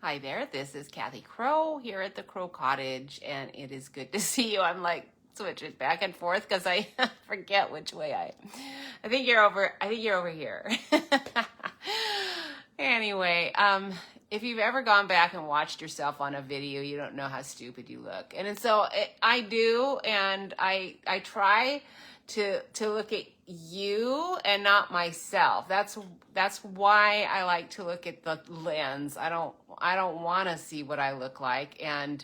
Hi there, this is Kathy Crow here at the Crow Cottage, and it is good to see you. I'm like switching back and forth because I forget which way I think you're over here. Anyway, if you've ever gone back and watched yourself on a video, you don't know how stupid you look. And so I do, and I try to look at you and not myself. That's why I like to look at the lens. I don't want to see what I look like, and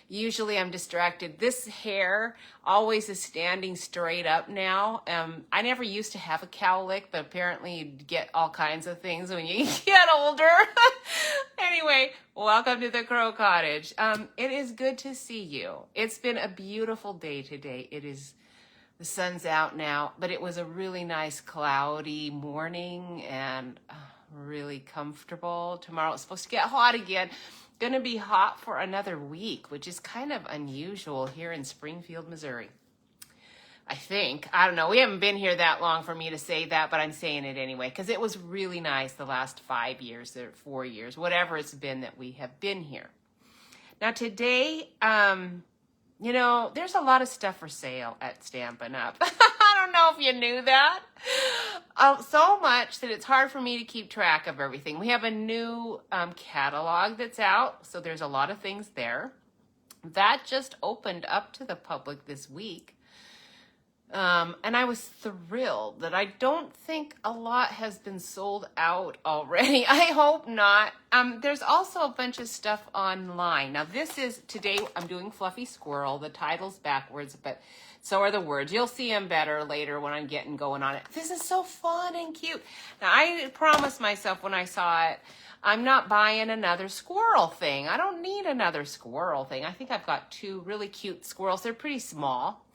usually I'm distracted. This hair always is standing straight up now. I never used to have a cowlick, but apparently you get all kinds of things when you get older. Anyway, welcome to the Crow Cottage. It is good to see you. It's been a beautiful day today. The sun's out now, but it was a really nice cloudy morning and really comfortable. Tomorrow it's supposed to get hot again. Going to be hot for another week, which is kind of unusual here in Springfield, Missouri. I think. I don't know. We haven't been here that long for me to say that, but I'm saying it anyway because it was really nice the last 5 years or 4 years, whatever it's been that we have been here. Now today, there's a lot of stuff for sale at Stampin' Up. I don't know if you knew that. So much that it's hard for me to keep track of everything. We have a new catalog that's out, so there's a lot of things there. That just opened up to the public this week. And I was thrilled that I don't think a lot has been sold out already. I hope not. There's also a bunch of stuff online. Now today I'm doing Fluffy Squirrel. The title's backwards, but so are the words. You'll see them better later when I'm getting going on it. This is so fun and cute. Now I promised myself when I saw it, I'm not buying another squirrel thing. I don't need another squirrel thing. I think I've got 2 really cute squirrels. They're pretty small.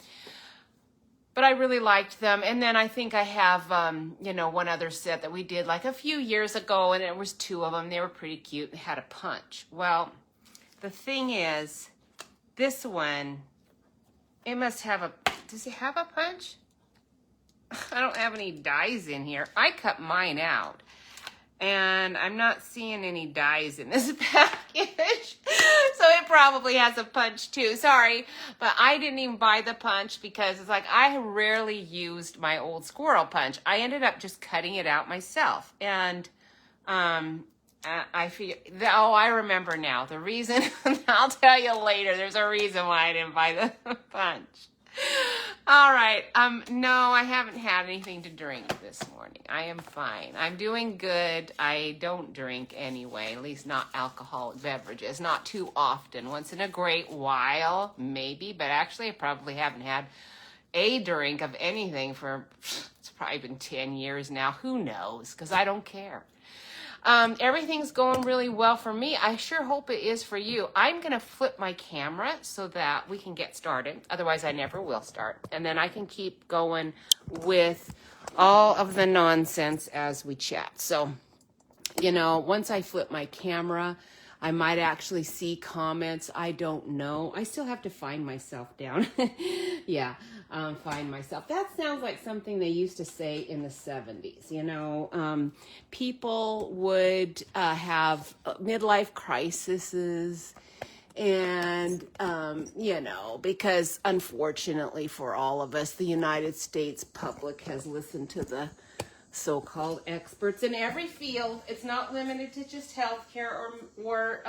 But I really liked them. And then I think I have, one other set that we did like a few years ago, and it was 2 of them. They were pretty cute. They had a punch. Well, the thing is, this one, does it have a punch? I don't have any dies in here. I cut mine out. And I'm not seeing any dies in this package. So it probably has a punch too. Sorry, but I didn't even buy the punch because it's like I rarely used my old squirrel punch. I ended up just cutting it out myself. And I feel, I remember now. The reason, I'll tell you later, there's a reason why I didn't buy the punch. All right. No, I haven't had anything to drink this morning. I am fine. I'm doing good. I don't drink anyway, at least not alcoholic beverages, not too often. Once in a great while, maybe, but actually I probably haven't had a drink of anything for, it's probably been 10 years now. Who knows? Because I don't care. Everything's going really well for me. I sure hope it is for you. I'm going to flip my camera so that we can get started. Otherwise, I never will start. And then I can keep going with all of the nonsense as we chat. So, once I flip my camera, I might actually see comments. I don't know. I still have to find myself down. Yeah, find myself. That sounds like something they used to say in the 70s. People would have midlife crises and, because unfortunately for all of us, the United States public has listened to the so-called experts in every field. It's not limited to just healthcare or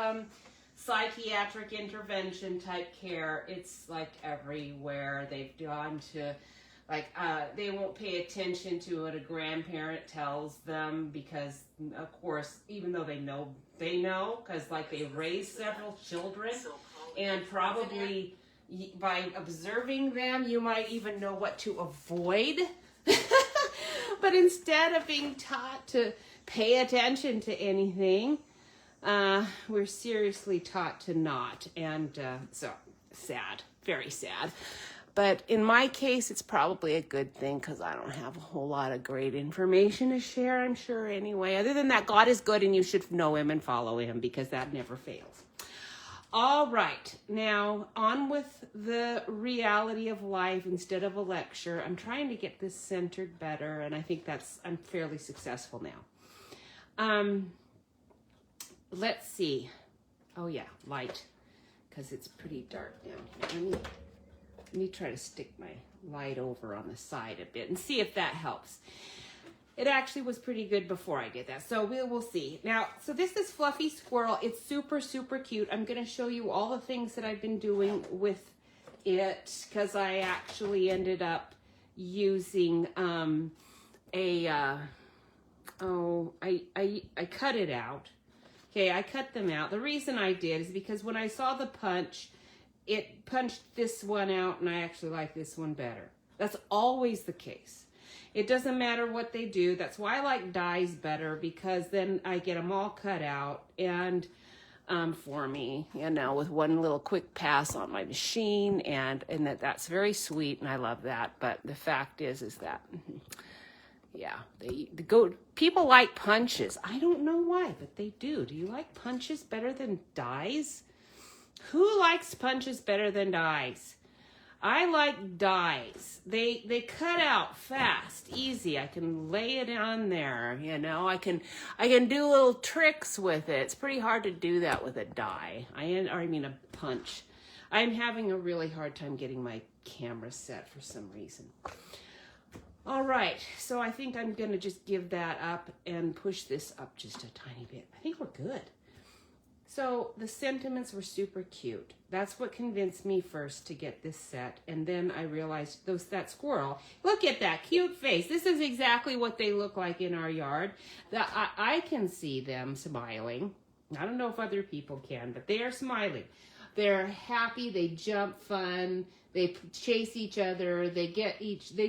psychiatric intervention type care. It's like everywhere. They've gone to they won't pay attention to what a grandparent tells them because, of course, even though they know because they raised several children, and probably by observing them, you might even know what to avoid. But instead of being taught to pay attention to anything, we're seriously taught to not. And so sad, very sad. But in my case, it's probably a good thing because I don't have a whole lot of great information to share, I'm sure, anyway. Other than that, God is good and you should know him and follow him because that never fails. All right, now on with the reality of life instead of a lecture. I'm trying to get this centered better, and I think I'm fairly successful now. Let's see. Oh yeah, light, because it's pretty dark down here. Let me try to stick my light over on the side a bit and see if that helps. It actually was pretty good before I did that, so we'll see. Now, so this is Fluffy Squirrel. It's super, super cute. I'm going to show you all the things that I've been doing with it, because I actually ended up using I cut it out. Okay, I cut them out. The reason I did is because when I saw the punch, it punched this one out, and I actually like this one better. That's always the case. It doesn't matter what they do. That's why I like dies better, because then I get them all cut out and for me, you know, with one little quick pass on my machine, and that's very sweet, and I love that. But the fact is that, yeah, people like punches. I don't know why, but they do. Do you like punches better than dies? Who likes punches better than dies? I like dies. They cut out fast, easy. I can lay it on there, you know. I can do little tricks with it. It's pretty hard to do that with a die. I mean a punch. I'm having a really hard time getting my camera set for some reason. All right, so I think I'm gonna just give that up and push this up just a tiny bit. I think we're good. So the sentiments were super cute. That's what convinced me first to get this set. And then I realized that squirrel, look at that cute face. This is exactly what they look like in our yard. I can see them smiling. I don't know if other people can, but they are smiling. They're happy, they jump fun, they chase each other, they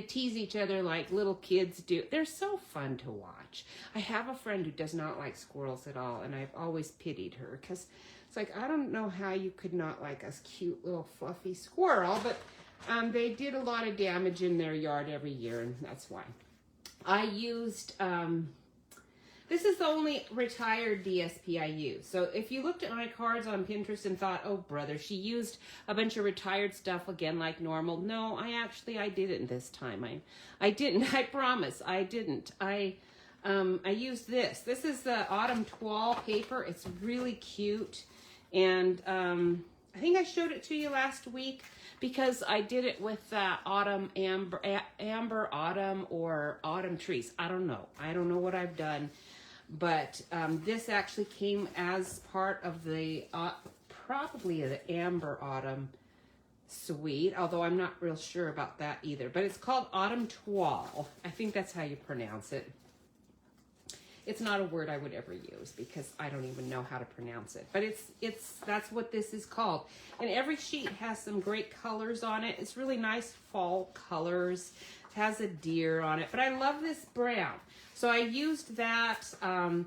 tease each other like little kids do. They're so fun to watch. I have a friend who does not like squirrels at all, and I've always pitied her, because it's like, I don't know how you could not like a cute little fluffy squirrel, but they did a lot of damage in their yard every year, and that's why. I used, this is the only retired DSP I use. So if you looked at my cards on Pinterest and thought, oh brother, she used a bunch of retired stuff again like normal. No, I didn't this time. I didn't, I promise, I didn't. I used this. This is the Autumn Toile paper. It's really cute. And I think I showed it to you last week, because I did it with autumn amber autumn or autumn trees. I don't know what I've done, but this actually came as part of the probably the amber autumn suite, although I'm not real sure about that either. But it's called Autumn Toile. I think that's how you pronounce it. It's not a word I would ever use, because I don't even know how to pronounce it. But that's what this is called. And every sheet has some great colors on it. It's really nice fall colors. It has a deer on it. But I love this brown. So I used that. And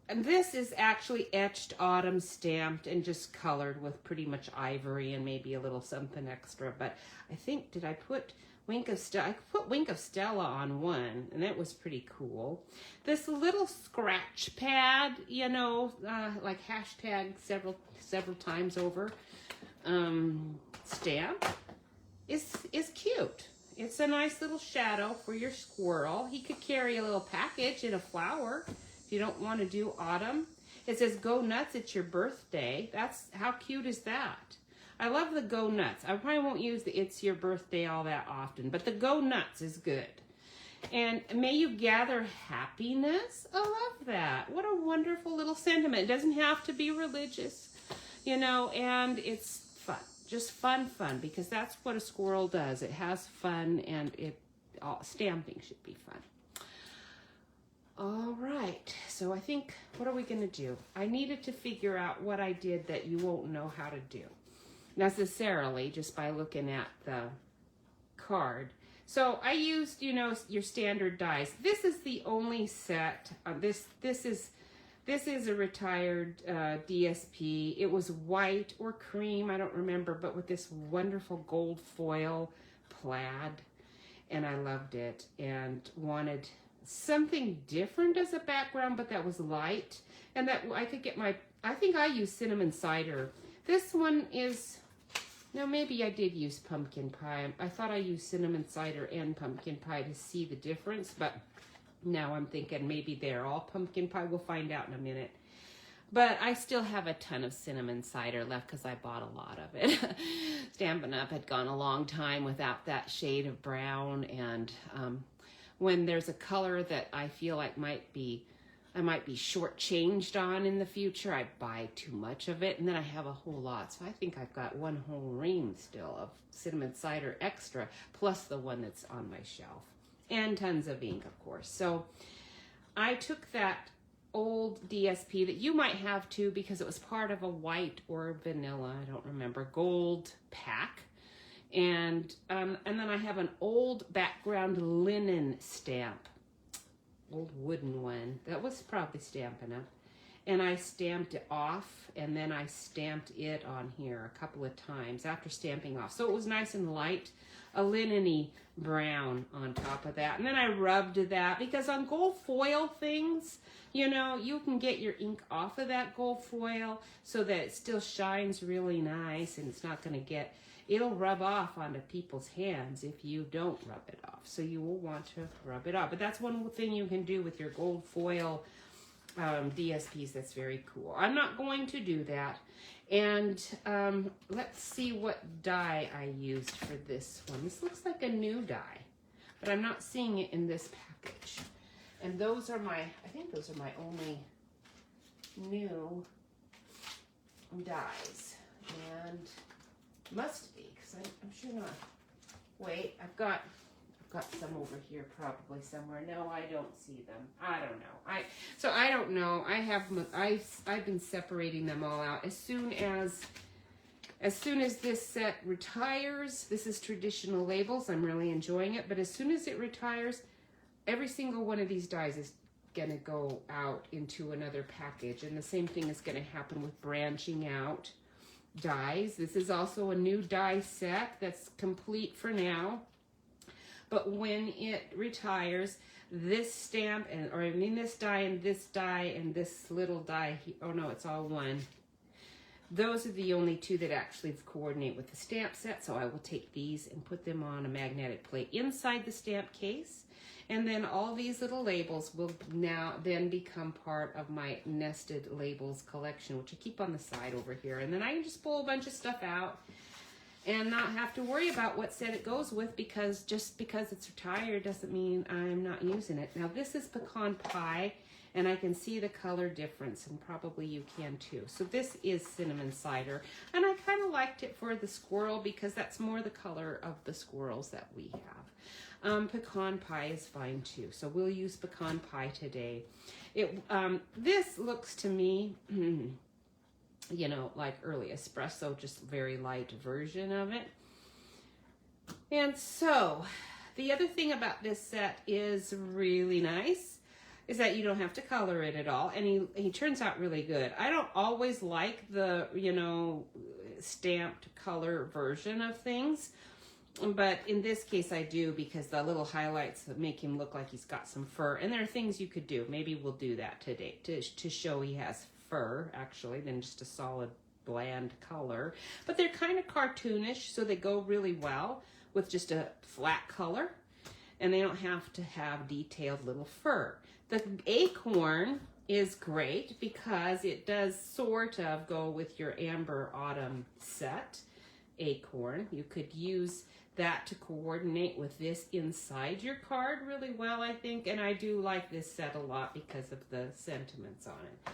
this is actually etched autumn stamped and just colored with pretty much ivory and maybe a little something extra. But I think, did I put Wink of Stella? I put Wink of Stella on one, and that was pretty cool. This little scratch pad, you know, like hashtag several times over, stamp is cute. It's a nice little shadow for your squirrel. He could carry a little package in a flower if you don't want to do autumn. It says, go nuts, it's your birthday. How cute is that? I love the go nuts. I probably won't use the it's your birthday all that often, but the go nuts is good. And may you gather happiness. I love that. What a wonderful little sentiment. It doesn't have to be religious, you know, and it's fun. Just fun, because that's what a squirrel does. It has fun, and stamping should be fun. All right, so I think, what are we going to do? I needed to figure out what I did that you won't know how to do necessarily just by looking at the card. So I used, you know, your standard dies. This is the only set. This is a retired DSP. It was white or cream, I don't remember, but with this wonderful gold foil plaid, and I loved it and wanted something different as a background, but that was light, and that I could get I think I used cinnamon cider. This one is, no, maybe I did use pumpkin pie. I thought I used cinnamon cider and pumpkin pie to see the difference, but now I'm thinking maybe they're all pumpkin pie. We'll find out in a minute. But I still have a ton of cinnamon cider left because I bought a lot of it. Stampin' Up! Had gone a long time without that shade of brown, and when there's a color that I feel like I might be shortchanged on in the future, I buy too much of it, and then I have a whole lot. So I think I've got one whole ream still of cinnamon cider extra, plus the one that's on my shelf, and tons of ink, of course. So I took that old DSP that you might have too, because it was part of a white or vanilla, I don't remember, gold pack. And then I have an old background linen stamp, old wooden one. That was probably Stampin' Up. And I stamped it off, and then I stamped it on here a couple of times after stamping off. So it was nice and light, a linen-y brown on top of that. And then I rubbed that, because on gold foil things, you know, you can get your ink off of that gold foil so that it still shines really nice, and it's not going to get, it'll rub off onto people's hands if you don't rub it off. So you will want to rub it off. But that's one thing you can do with your gold foil DSPs that's very cool. I'm not going to do that. And let's see what die I used for this one. This looks like a new die, but I'm not seeing it in this package. And those are my, I think those are my only new dies. And must be, because I'm sure not. Wait, I've got some over here probably somewhere. No, I don't see them. I don't know. So I don't know. I've been separating them all out. As soon as this set retires, this is traditional labels. I'm really enjoying it. But as soon as it retires, every single one of these dies is going to go out into another package. And the same thing is going to happen with branching out dies. This is also a new die set that's complete for now. But when it retires, this stamp, this die and this die and this little die, oh no, it's all one. Those are the only two that actually coordinate with the stamp set. So I will take these and put them on a magnetic plate inside the stamp case. And then all these little labels will now then become part of my nested labels collection, which I keep on the side over here. And then I can just pull a bunch of stuff out and not have to worry about what set it goes with, because just because it's retired doesn't mean I'm not using it. Now this is pecan pie, and I can see the color difference, and probably you can too. So this is cinnamon cider, and I kind of liked it for the squirrel because that's more the color of the squirrels that we have. Pecan pie is fine too, so we'll use pecan pie today. This looks to me, you know, like early espresso, just very light version of it. And so the other thing about this set is really nice is that you don't have to color it at all, and he turns out really good. I don't always like the, you know, stamped color version of things, but in this case I do, because the little highlights make him look like he's got some fur, and there are things you could do. Maybe we'll do that today to show he has fur actually than just a solid bland color. But they're kind of cartoonish, so they go really well with just a flat color, and they don't have to have detailed little fur. The acorn is great because it does sort of go with your Amber Autumn set acorn. You could use that to coordinate with this inside your card really well, I think, and I do like this set a lot because of the sentiments on it.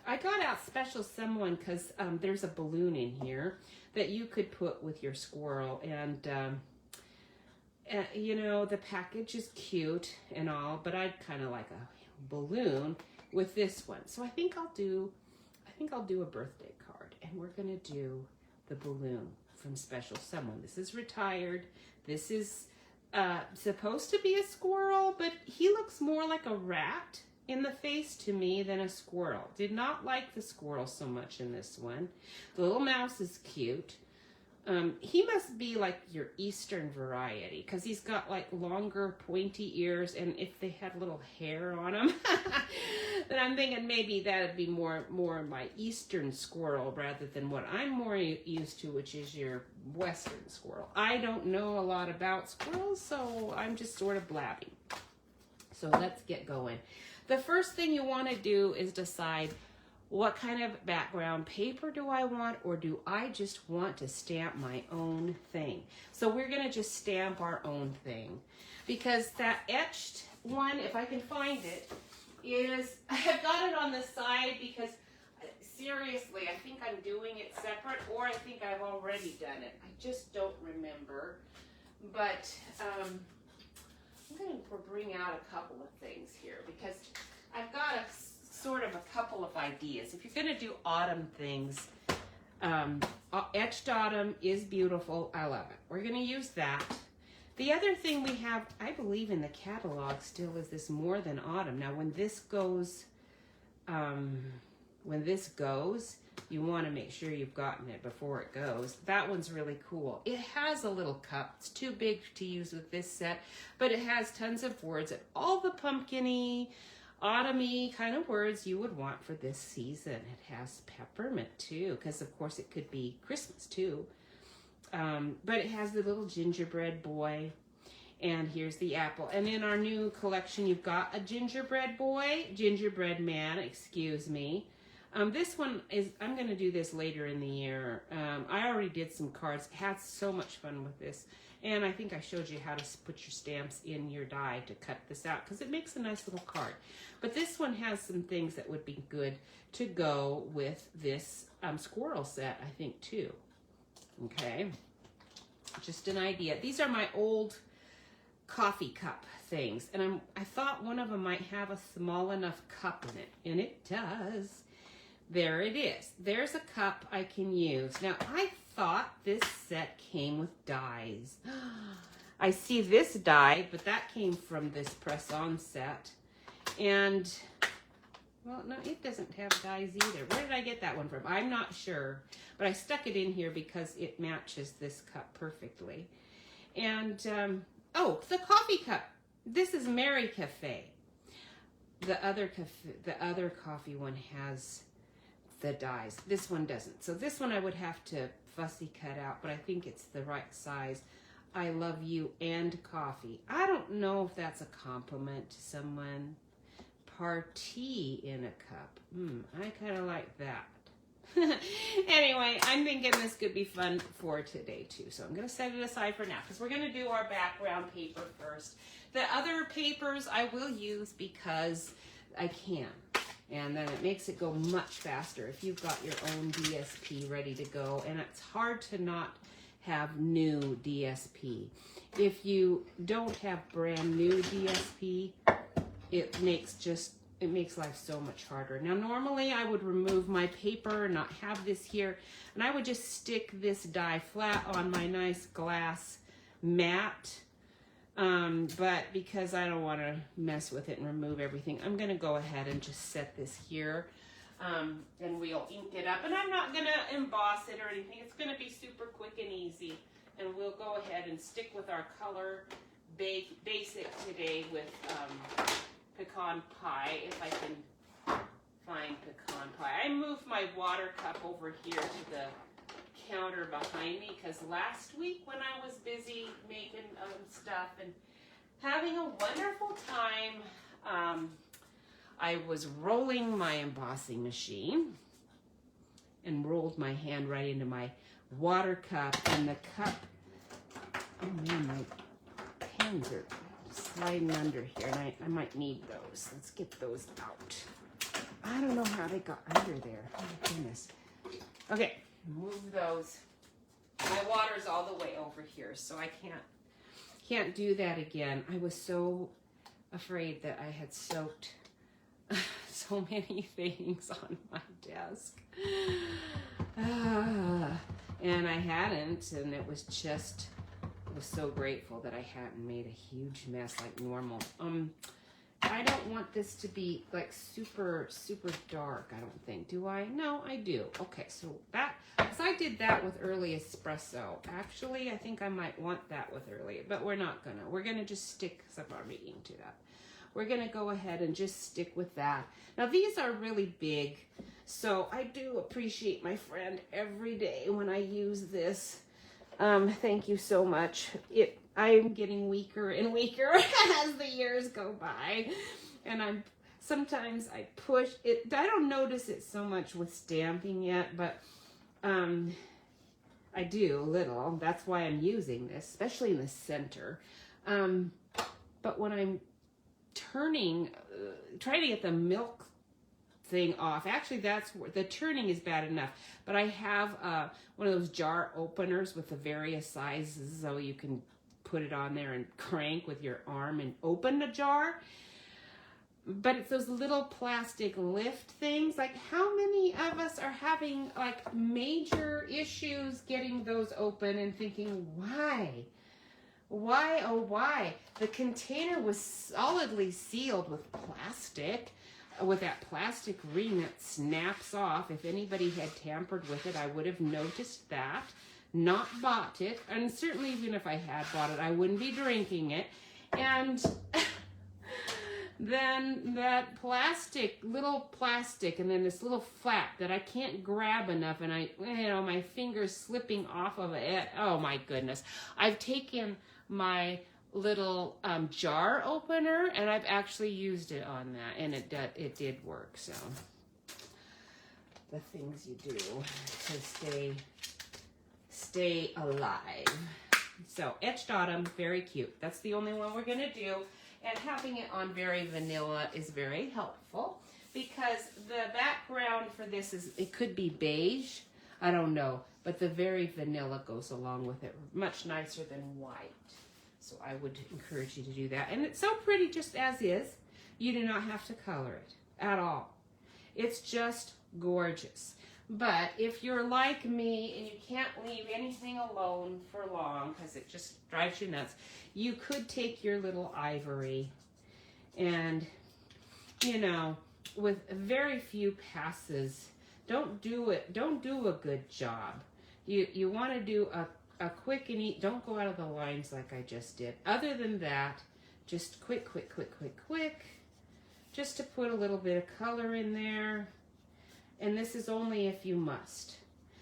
I got out special someone because there's a balloon in here that you could put with your squirrel, and you know, the package is cute and all, but I'd kind of like a balloon with this one. So I think I'll do a birthday card, and we're gonna do the balloon from Special Someone. This is retired. This is supposed to be a squirrel, but he looks more like a rat in the face to me than a squirrel. Did not like the squirrel so much in this one. The little mouse is cute. He must be like your Eastern variety, because he's got like longer pointy ears, and if they had little hair on them, then I'm thinking maybe that'd be more my Eastern squirrel rather than what I'm more used to, which is your Western squirrel. I don't know a lot about squirrels, so I'm just sort of blabbing. So let's get going. The first thing you want to do is decide what kind of background paper do I want, or do I just want to stamp my own thing? So we're going to just stamp our own thing, because that etched one, if I can find it, is, I've got it on the side because seriously, I think I'm doing it separate, or I think I've already done it. I just don't remember. But I'm going to bring out a couple of things here, because I've got sort of a couple of ideas. If you're going to do autumn things, etched autumn is beautiful. I love it. We're going to use that. The other thing we have, I believe in the catalog still, is this More Than Autumn. Now when this goes, you want to make sure you've gotten it before it goes. That one's really cool. It has a little cup. It's too big to use with this set, but it has tons of words, all the pumpkin-y, autumn-y kind of words you would want for this season. It has peppermint too, because of course it could be Christmas too. But it has the little gingerbread boy, and here's the apple. And in our new collection, you've got a gingerbread man, excuse me. This one is, I'm going to do this later in the year. I already did some cards, had so much fun with this. And I think I showed you how to put your stamps in your die to cut this out, because it makes a nice little card. But this one has some things that would be good to go with this squirrel set, I think, too. Okay, just an idea. These are my old coffee cup things, and I thought one of them might have a small enough cup in it, and it does. There it is. There's a cup I can use. Now, I thought this set came with dies. I see this die, but that came from this press-on set. And, well, no, it doesn't have dies either. Where did I get that one from? I'm not sure, but I stuck it in here because it matches this cup perfectly. And, oh, the coffee cup. This is Mary Cafe. The other coffee one has the dies. This one doesn't. So this one I would have to fussy cut out, but I think it's the right size. I love you and coffee. I don't know if that's a compliment to someone. Party in a cup. I kind of like that. Anyway, I'm thinking this could be fun for today too. So I'm going to set it aside for now, because we're going to do our background paper first. The other papers I will use because I can. And then it makes it go much faster if you've got your own DSP ready to go. And it's hard to not have new DSP. If you don't have brand new DSP, it makes life so much harder. Now, normally I would remove my paper and not have this here, and I would just stick this die flat on my nice glass mat. But because I don't want to mess with it and remove everything, I'm going to go ahead and just set this here, and we'll ink it up. And I'm not going to emboss it or anything. It's going to be super quick and easy. And we'll go ahead and stick with our color basic today with pecan pie, if I can find pecan pie. I moved my water cup over here to the counter behind me, because last week when I was busy making stuff and having a wonderful time, I was rolling my embossing machine and rolled my hand right into my water cup, and the cup, oh man, my pens are sliding under here, and I might need those. Let's get those out. I don't know how they got under there. Oh my goodness. Okay. Move those. My water's all the way over here, so I can't do that again. I was so afraid that I had soaked so many things on my desk. And I hadn't, and I was so grateful that I hadn't made a huge mess like normal. I don't want this to be like super, super dark, I don't think. Do I? No, I do. Okay, so that, because I did that with early espresso. Actually, I think I might want that with early, but we're not gonna. We're gonna just stick, because I've already inked it up. We're gonna go ahead and just stick with that. Now, these are really big, so I do appreciate my friend every day when I use this. Thank you so much. I'm getting weaker and weaker as the years go by, and sometimes I push it. I don't notice it so much with stamping yet, but I do a little. That's why I'm using this, especially in the center. But when I'm turning, trying to get the milk thing off, actually that's where the turning is bad enough, but I have one of those jar openers with the various sizes, so you can put it on there and crank with your arm and open the jar. But it's those little plastic lift things. Like, how many of us are having like major issues getting those open and thinking, why? Why, oh why? The container was solidly sealed with plastic, with that plastic ring that snaps off. If anybody had tampered with it, I would have noticed that, not bought it. And certainly even if I had bought it, I wouldn't be drinking it. And then that plastic, little plastic, and then this little flap that I can't grab enough, and my fingers slipping off of it. Oh my goodness. I've taken my little jar opener and I've actually used it on that, and it did work. So the things you do to stay alive. So etched autumn, very cute. That's the only one we're gonna do. And having it on very vanilla is very helpful, because the background for this it could be beige, I don't know, but the very vanilla goes along with it much nicer than white. So I would encourage you to do that. And it's so pretty just as is. You do not have to color it at all. It's just gorgeous. But if you're like me and you can't leave anything alone for long because it just drives you nuts, you could take your little ivory and, with very few passes, don't do a good job. You want to do a quick and neat, don't go out of the lines like I just did. Other than that, just quick, just to put a little bit of color in there. And this is only if you must.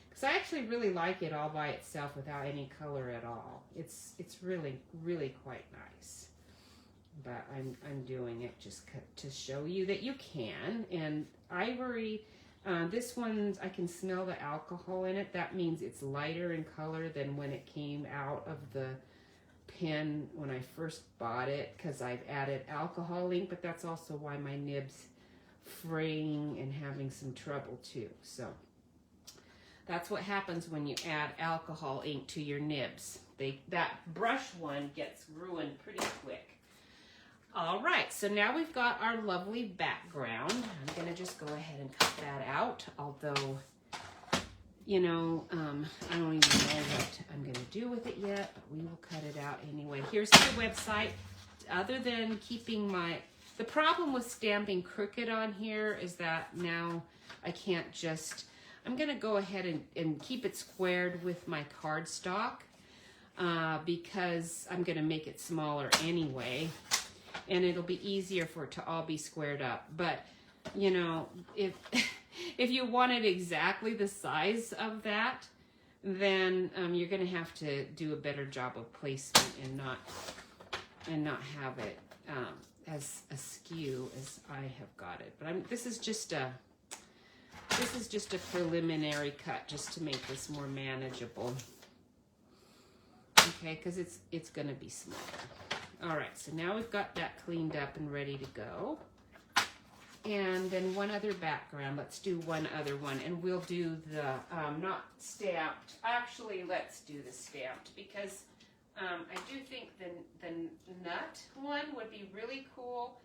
Because I actually really like it all by itself without any color at all. It's really, really quite nice. But I'm doing it just to show you that you can. And ivory, this one, I can smell the alcohol in it. That means it's lighter in color than when it came out of the pen when I first bought it, because I've added alcohol ink, but that's also why my nibs fraying and having some trouble too. So that's what happens when you add alcohol ink to your nibs. That brush one gets ruined pretty quick. All right, so now we've got our lovely background. I'm gonna just go ahead and cut that out, although, I don't even know what I'm gonna do with it yet, but we will cut it out anyway. Here's my website. Other than keeping the problem with stamping crooked on here is that now I can't just, I'm gonna go ahead and keep it squared with my cardstock because I'm gonna make it smaller anyway, and it'll be easier for it to all be squared up. But, if you wanted exactly the size of that, then you're gonna have to do a better job of placement and not have it as askew as I have got it. But this is just a preliminary cut just to make this more manageable. Okay, because it's gonna be smaller. All right, so now we've got that cleaned up and ready to go. And then one other background. Let's do one other one, and we'll do the not stamped. Actually, let's do the stamped, because I do think the nut one would be really cool.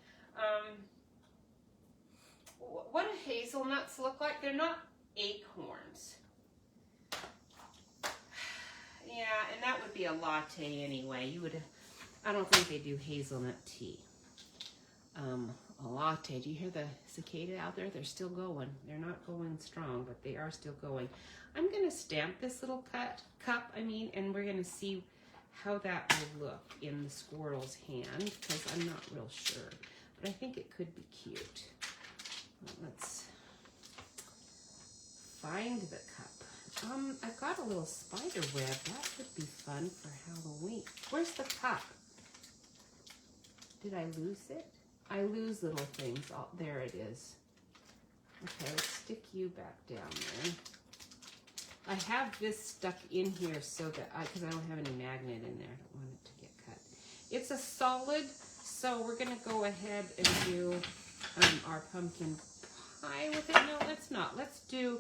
What do hazelnuts look like? They're not acorns. Yeah, and that would be a latte anyway. I don't think they do hazelnut tea. A latte. Do you hear the cicada out there? They're still going. They're not going strong, but they are still going. I'm going to stamp this little cup, and we're going to see how that will look in the squirrel's hand, because I'm not real sure. But I think it could be cute. Let's find the cup. I've got a little spider web. That could be fun for Halloween. Where's the cup? Did I lose it? I lose little things. Oh, there it is. Okay, let's stick you back down there. I have this stuck in here so that because I don't have any magnet in there. I don't want it to get cut. It's a solid, so we're gonna go ahead and do our pumpkin pie with it. No, let's not. Let's do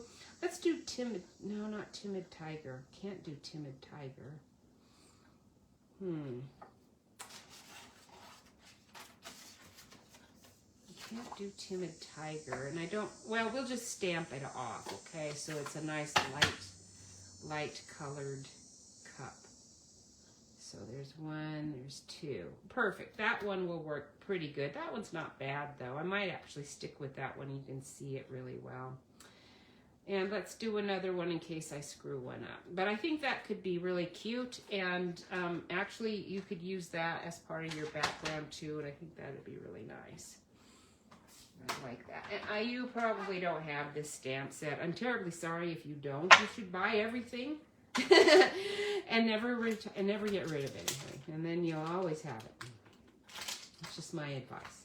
timid. No, not timid tiger. Can't do timid tiger. Can't do timid tiger, and I don't, well, we'll just stamp it off, okay? So it's a nice light colored cup. So there's one, there's two. Perfect. That one will work pretty good. That one's not bad though. I might actually stick with that one. You can see it really well. And let's do another one in case I screw one up. But I think that could be really cute, and actually you could use that as part of your background too, and I think that would be really nice. I like that. And you probably don't have this stamp set. I'm terribly sorry if you don't. You should buy everything and never get rid of anything, and then you'll always have it. That's just my advice.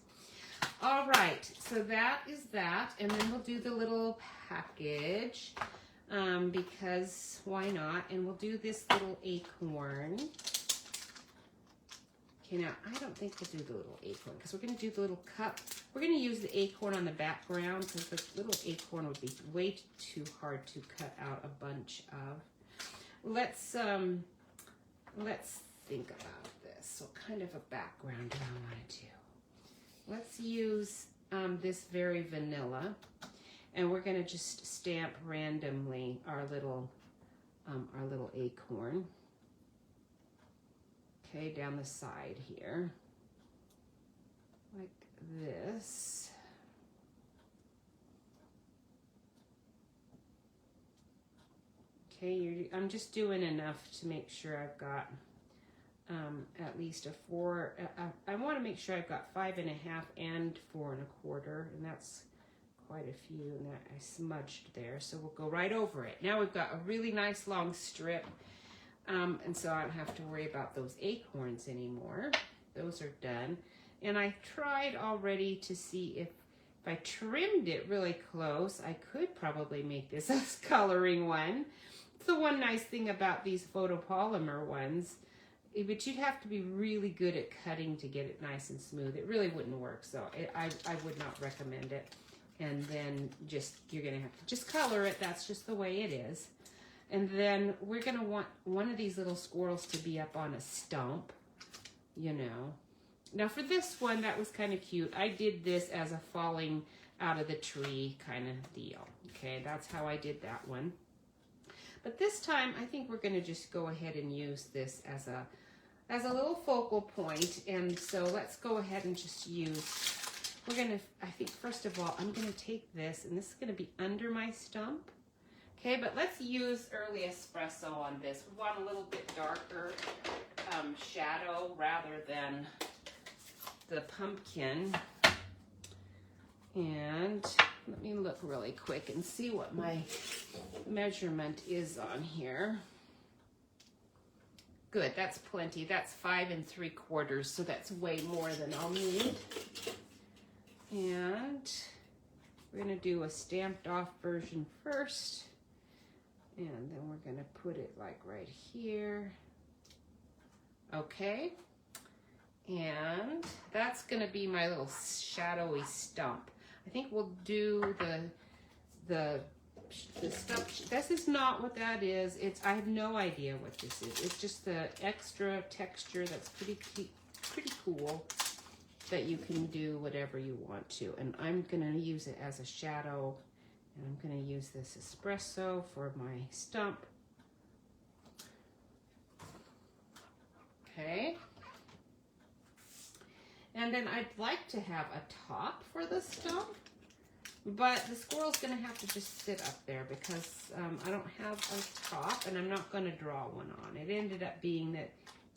All right, so that is that, and then we'll do the little package because why not? And we'll do this little acorn. Okay, now I don't think we'll do the little acorn because we're going to do the little cup. We're going to use the acorn on the background because the little acorn would be way too hard to cut out a bunch of. Let's think about this. What kind of a background do I want to do? Let's use this very vanilla, and we're going to just stamp randomly our little acorn. Okay, down the side here, like this. Okay, I'm just doing enough to make sure I've got at least a 4. I want to make sure I've got 5 1/2 and 4 1/4, and that's quite a few, and that I smudged there. So we'll go right over it. Now we've got a really nice long strip. And so I don't have to worry about those acorns anymore. Those are done. And I tried already to see if I trimmed it really close, I could probably make this a coloring one. It's the one nice thing about these photopolymer ones, but you'd have to be really good at cutting to get it nice and smooth. It really wouldn't work, so I would not recommend it. And then you're gonna have to just color it. That's just the way it is. And then we're going to want one of these little squirrels to be up on a stump, you know. Now for this one, that was kind of cute. I did this as a falling out of the tree kind of deal. Okay, that's how I did that one. But this time, I think we're going to just go ahead and use this as a little focal point. And so let's go ahead and just use, I think first of all, I'm going to take this, and this is going to be under my stump. Okay, but let's use early espresso on this. We want a little bit darker shadow rather than the pumpkin. And let me look really quick and see what my measurement is on here. Good, that's plenty. That's 5 3/4, so that's way more than I'll need. And we're gonna do a stamped off version first. And then we're gonna put it like right here. Okay. And that's gonna be my little shadowy stump. I think we'll do the stuff. This is not what that is. I have no idea what this is. It's just the extra texture that's pretty cool that you can do whatever you want to. And I'm gonna use it as a shadow. And I'm going to use this espresso for my stump. Okay. And then I'd like to have a top for the stump, but the squirrel's going to have to just sit up there because I don't have a top, and I'm not going to draw one on. It ended up being that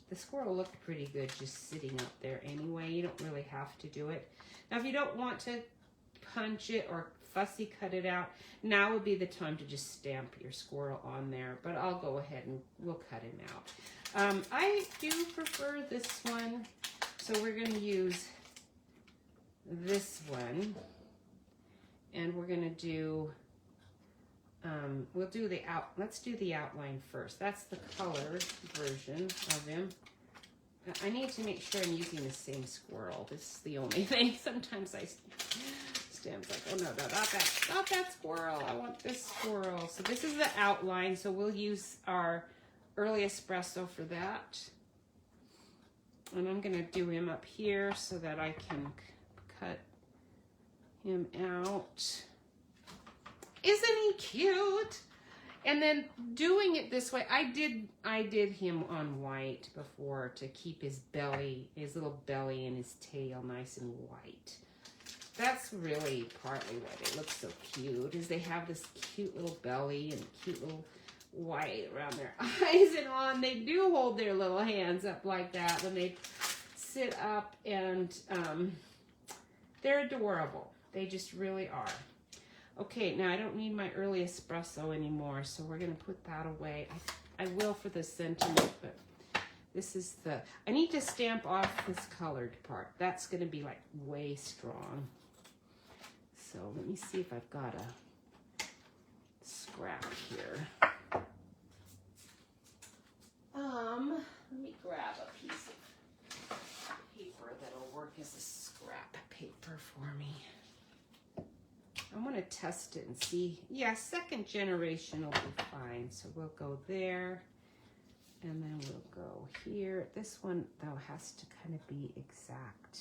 the squirrel looked pretty good just sitting up there anyway. You don't really have to do it. Now, if you don't want to punch it or fussy cut it out, now would be the time to just stamp your squirrel on there, but I'll go ahead and we'll cut him out. I do prefer this one, so we're going to use this one, and we're gonna do, we'll do the let's do the outline first. That's the colored version of him. I need to make sure I'm using the same squirrel. This is the only thing. Sometimes Stam's like, oh no, not that squirrel. I want this squirrel. So this is the outline. So we'll use our early espresso for that. And I'm gonna do him up here so that I can cut him out. Isn't he cute? And then doing it this way, I did him on white before to keep his belly, his little belly and his tail nice and white. That's really partly why they look so cute, is they have this cute little belly and cute little white around their eyes and on. They do hold their little hands up like that when they sit up, and they're adorable. They just really are. Okay, now I don't need my early espresso anymore, so we're going to put that away. I will for the sentiment, but this is I need to stamp off this colored part. That's going to be like way strong. So let me see if I've got a scrap here. Let me grab a piece of paper that'll work as a scrap paper for me. I want to test it and see. Yeah, second generation will be fine. So we'll go there, and then we'll go here. This one, though, has to kind of be exact.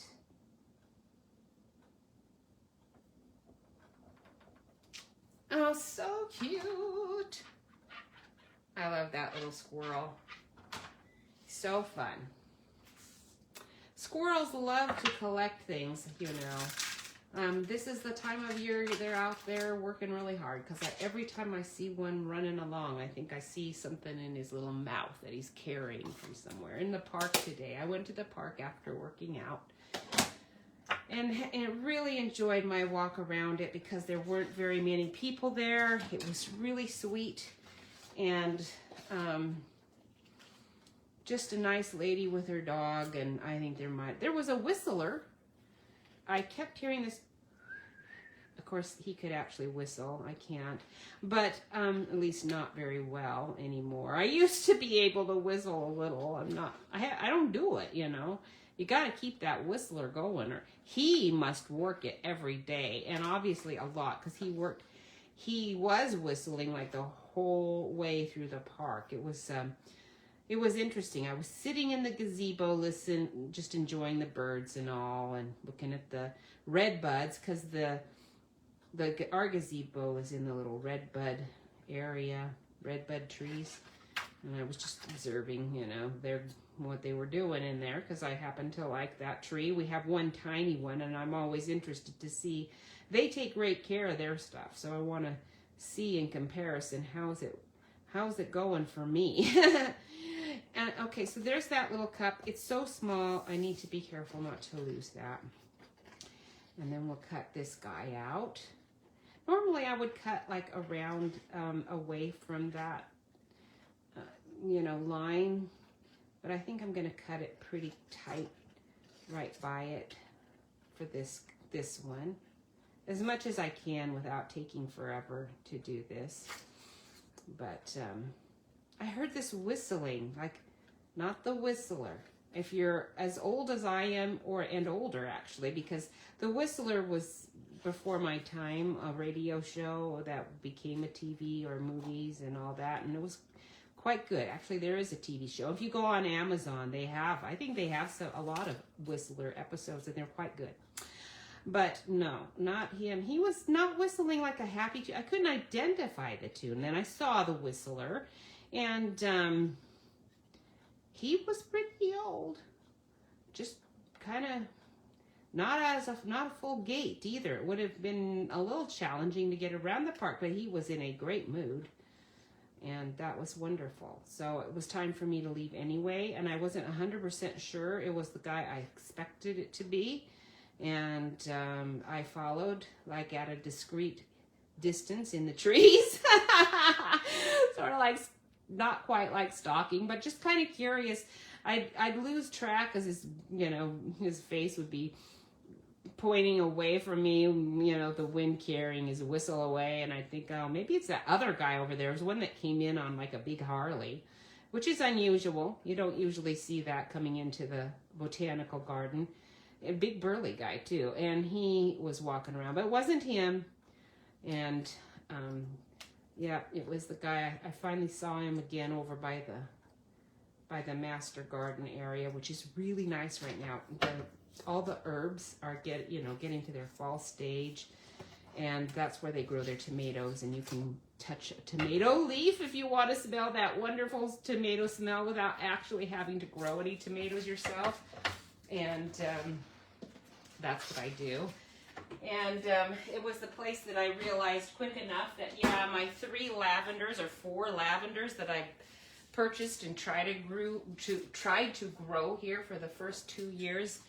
Oh, so cute. I love that little squirrel. So fun. Squirrels love to collect things, you know. This is the time of year they're out there working really hard, because every time I see one running along, I think I see something in his little mouth that he's carrying from somewhere. In the park today, I went to the park after working out, and really enjoyed my walk around it because there weren't very many people there. It was really sweet, and just a nice lady with her dog, and I think there was a whistler. I kept hearing this. Of course, he could actually whistle. I can't, but at least not very well anymore. I used to be able to whistle a little. I don't do it, you know. You got to keep that whistler going, or he must work it every day, and obviously a lot, because he was whistling like the whole way through the park. It was interesting. I was sitting in the gazebo, just enjoying the birds and all, and looking at the red buds, because our gazebo is in the little red bud area, red bud trees, and I was just observing, you know, what they were doing in there, because I happen to like that tree. We have one tiny one, and I'm always interested to see. They take great care of their stuff, so I want to see in comparison how's it going for me. And okay, so there's that little cup. It's so small, I need to be careful not to lose that. And then we'll cut this guy out. Normally I would cut like around, away from that, you know, line, but I think I'm going to cut it pretty tight right by it for this one, as much as I can without taking forever to do this. But I heard this whistling, like not the whistler. If you're as old as I am, and older actually, because the whistler was before my time, a radio show that became a TV or movies and all that, and it was quite good. Actually, there is a TV show. If you go on Amazon, I think they have a lot of Whistler episodes, and they're quite good. But no, not him. He was not whistling like a happy tune. I couldn't identify the tune. Then I saw the whistler, and he was pretty old. Just kind of not a full gait either. It would have been a little challenging to get around the park, but he was in a great mood. And that was wonderful. So it was time for me to leave anyway, and I wasn't 100% sure it was the guy I expected it to be. And I followed like at a discreet distance in the trees. Sort of like, not quite like stalking, but just kind of curious. I'd lose track, because his face would be pointing away from me, you know, the wind carrying his whistle away, and I think, oh, maybe it's that other guy over there. There's one that came in on like a big Harley, which is unusual. You don't usually see that coming into the botanical garden. A big burly guy too, and he was walking around, but it wasn't him. And yeah, it was the guy. I finally saw him again over by the master garden area, which is really nice right now. All the herbs are getting to their fall stage, and that's where they grow their tomatoes. And you can touch a tomato leaf if you want to smell that wonderful tomato smell without actually having to grow any tomatoes yourself. And that's what I do. And it was the place that I realized quick enough that, yeah, my 3 lavenders or 4 lavenders that I purchased and tried to grow here for the first 2 years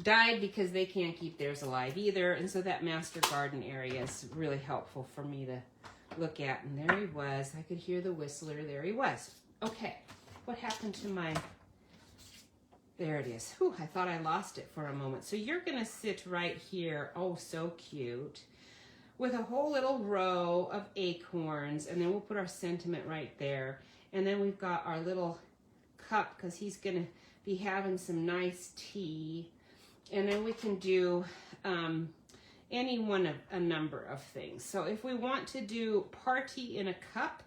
died because they can't keep theirs alive either. And so that master garden area is really helpful for me to look at. And there he was. I could hear the whistler. There he was. Okay, what happened to my... There it is. Whew, I thought I lost it for a moment. So you're going to sit right here. Oh, so cute. With a whole little row of acorns. And then we'll put our sentiment right there. And then we've got our little cup because he's going to be having some nice tea. And then we can do any one of a number of things. So if we want to do party in a cup,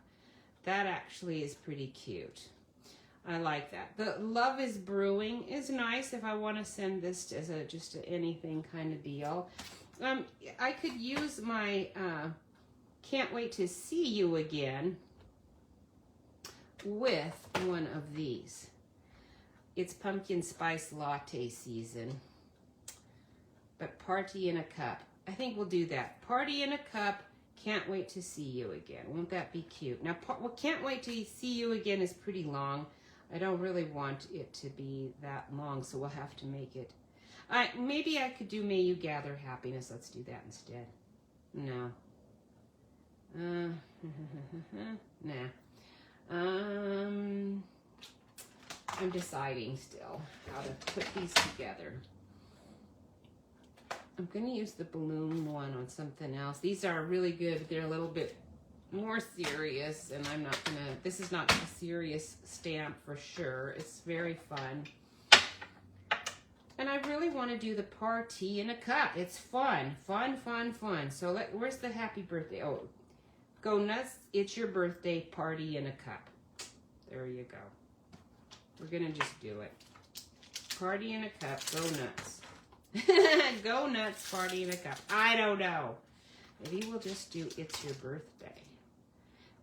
that actually is pretty cute. I like that. The Love is Brewing is nice if I want to send this as just anything kind of deal. I could use my Can't Wait to See You Again with one of these. It's pumpkin spice latte season. But Party in a Cup. I think we'll do that. Party in a Cup, Can't Wait to See You Again. Won't that be cute? Now, Can't Wait to See You Again is pretty long. I don't really want it to be that long, so we'll have to make it. Maybe I could do May You Gather Happiness. Let's do that instead. No. Nah. I'm deciding still how to put these together. I'm going to use the balloon one on something else. These are really good. They're a little bit more serious, and I'm not going to... This is not a serious stamp for sure. It's very fun. And I really want to do the Party in a Cup. It's fun. Fun, fun, fun. So where's the happy birthday? Oh, go nuts. It's your birthday. Party in a Cup. There you go. We're going to just do it. Party in a Cup. Go nuts. Go nuts, Party in a Cup. I don't know. Maybe we'll just do It's Your Birthday.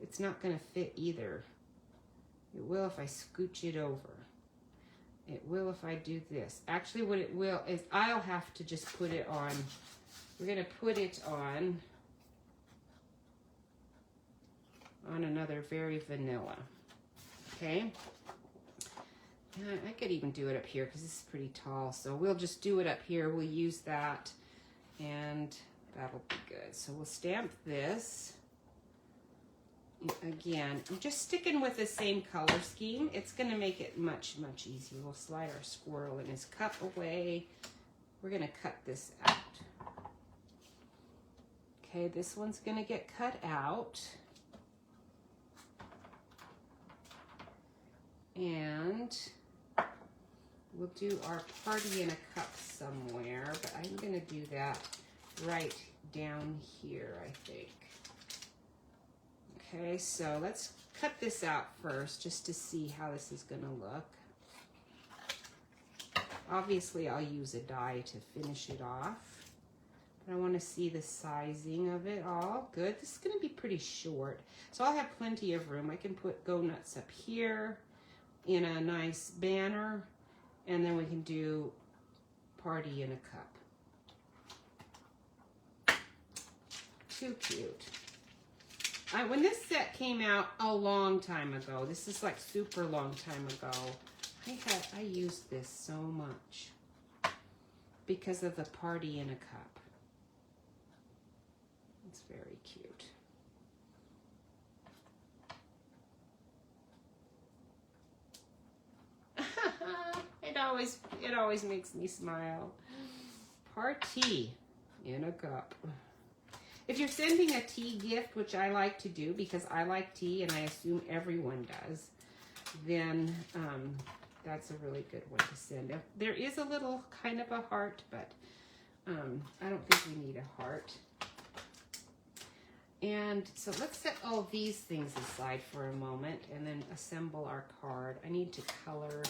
It's not going to fit either. It will if I scooch it over. It will if I do this. Actually, what it will is I'll have to just put it on. We're going to put it on another very vanilla. Okay? I could even do it up here because this is pretty tall. So we'll just do it up here. We'll use that and that'll be good. So we'll stamp this. Again, I'm just sticking with the same color scheme. It's going to make it much, much easier. We'll slide our squirrel and his cup away. We're going to cut this out. Okay, this one's going to get cut out. And we'll do our Party in a Cup somewhere, but I'm going to do that right down here, I think. Okay, so let's cut this out first just to see how this is going to look. Obviously, I'll use a die to finish it off. But I want to see the sizing of it all. Good. This is going to be pretty short. So I'll have plenty of room. I can put Go Nuts up here in a nice banner. And then we can do Party in a Cup. Too cute. When this set came out a long time ago, this is like super long time ago, I used this so much because of the Party in a Cup. It's very cute. It always makes me smile. Party in a cup. If you're sending a tea gift, which I like to do because I like tea and I assume everyone does, then that's a really good one to send. There is a little kind of a heart, but I don't think we need a heart. And so let's set all these things aside for a moment and then assemble our card. I need to color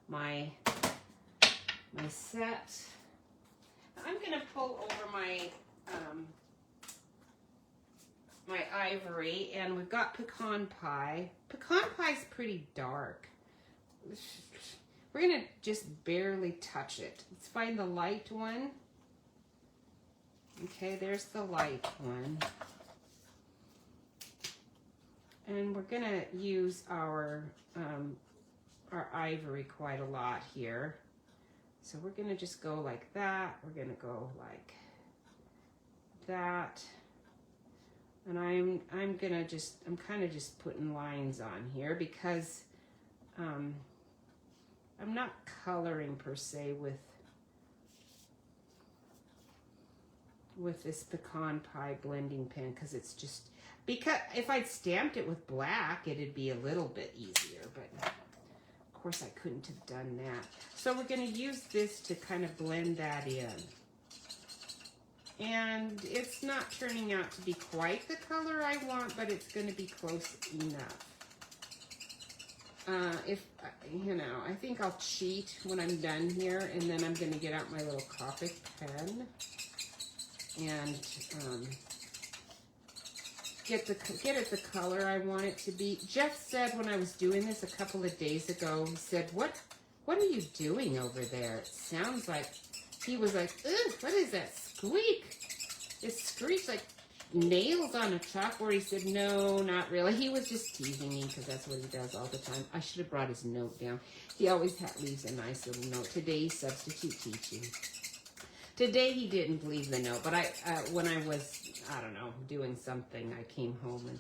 my set. I'm going to pull over my my ivory, and we've got pecan pie. Pecan pie's pretty dark. We're going to just barely touch it. Let's find the light one. Okay, there's the light one. And we're going to use our ivory quite a lot here. So we're going to just go like that. We're going to go like that. And I'm kind of just putting lines on here because I'm not coloring per se with this pecan pie blending pen, because it's just, because if I'd stamped it with black, it'd be a little bit easier, but of course I couldn't have done that. So we're going to use this to kind of blend that in. And it's not turning out to be quite the color I want, but it's going to be close enough. I think I'll cheat when I'm done here, and then I'm going to get out my little Copic pen and get it the color I want it to be. Jeff said when I was doing this a couple of days ago, he said, what are you doing over there? It sounds like, he was like, ugh, what is that squeak? It screeched like nails on a chalkboard. He said, no, not really. He was just teasing me because that's what he does all the time. I should have brought his note down. He always leaves a nice little note. Today's substitute teaching. Today he didn't leave the note, but when I was, I don't know, doing something, I came home and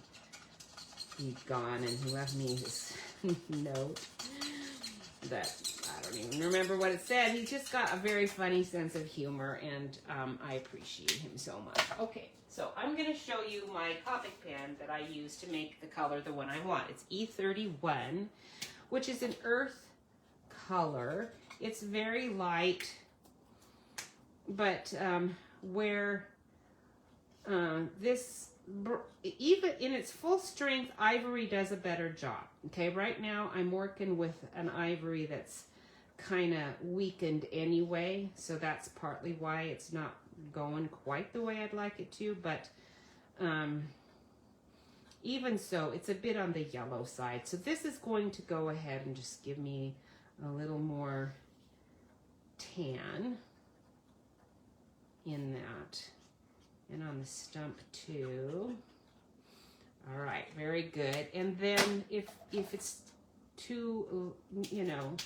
he'd gone and he left me this note that I don't even remember what it said. He just got a very funny sense of humor, and I appreciate him so much. Okay, so I'm going to show you my Copic pen that I use to make the color the one I want. It's E31, which is an earth color. It's very light, but where this, even in its full strength, ivory does a better job. Okay, right now I'm working with an ivory that's kind of weakened anyway, so that's partly why it's not going quite the way I'd like it to, but even so, it's a bit on the yellow side. So this is going to go ahead and just give me a little more tan in that. And on the stump too. All right, very good. And then if it's too, if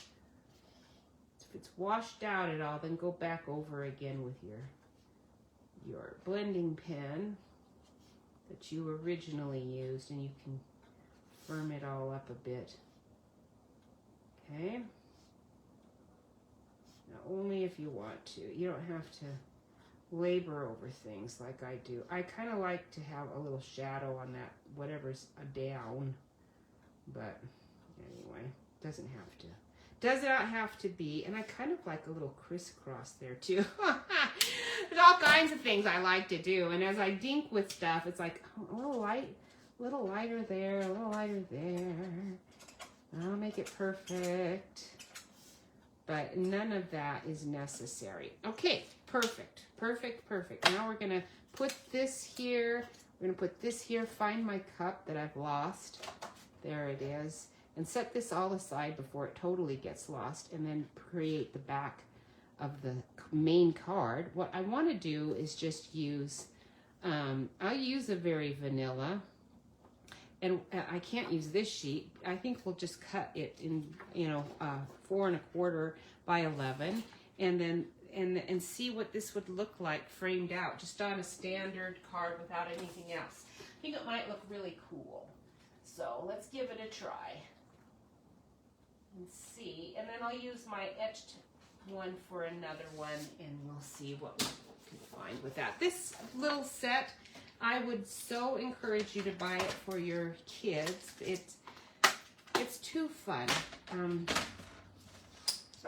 it's washed out at all, then go back over again with your blending pen that you originally used, and you can firm it all up a bit. Okay. Now, only if you want to. You don't have to labor over things like I do. I kind of like to have a little shadow on that, whatever's down, but anyway, doesn't have to. Does not have to be, and I kind of like a little crisscross there too. There's all kinds of things I like to do, and as I dink with stuff, it's like a little lighter there, a little lighter there. I'll make it perfect, but none of that is necessary. Okay, perfect, perfect, perfect. Now we're gonna put this here. We're gonna put this here. Find my cup that I've lost. There it is. And set this all aside before it totally gets lost, and then create the back of the main card. What I want to do is just use, I'll use a very vanilla, and I can't use this sheet. I think we'll just cut it in, 4 1/4 by 11, and then and see what this would look like framed out, just on a standard card without anything else. I think it might look really cool. So let's give it a try and see. And then I'll use my etched one for another one, and we'll see what we can find with that. This little set, I would so encourage you to buy it for your kids. It's too fun.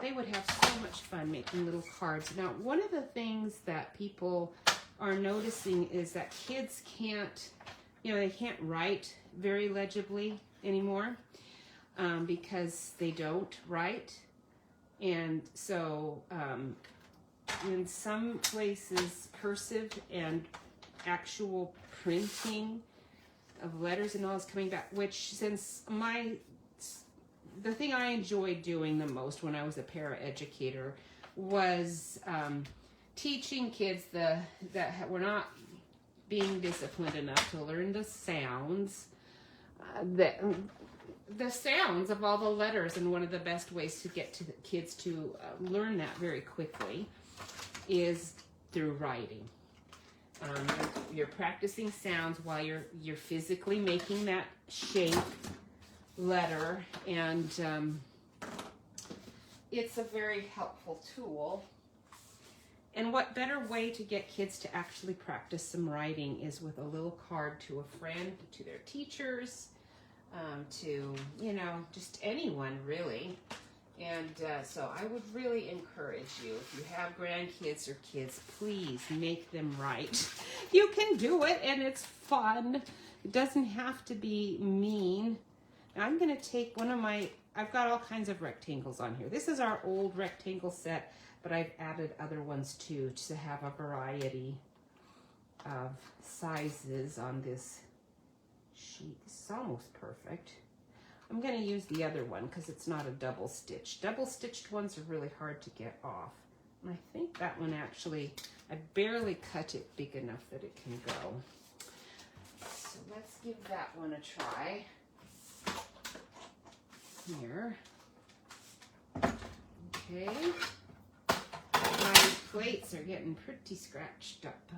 They would have so much fun making little cards. Now, one of the things that people are noticing is that kids can't, they can't write very legibly anymore because they don't write. And so in some places, cursive and actual printing of letters and all is coming back, which since the thing I enjoyed doing the most when I was a paraeducator was teaching kids that were not being disciplined enough to learn the sounds, the sounds of all the letters. And one of the best ways to get to the kids to learn that very quickly is through writing. You're practicing sounds while you're physically making that shape letter, and it's a very helpful tool. And what better way to get kids to actually practice some writing is with a little card to a friend, to their teachers, to, just anyone really. And so I would really encourage you, if you have grandkids or kids, please make them write. You can do it, and it's fun. It doesn't have to be mean. Now I'm going to take I've got all kinds of rectangles on here. This is our old rectangle set, but I've added other ones too to have a variety of sizes on this sheet. This is almost perfect. I'm going to use the other one because it's not a double stitch. Double stitched ones are really hard to get off. And I think that one actually, I barely cut it big enough that it can go. So let's give that one a try. Here. Okay. My plates are getting pretty scratched up.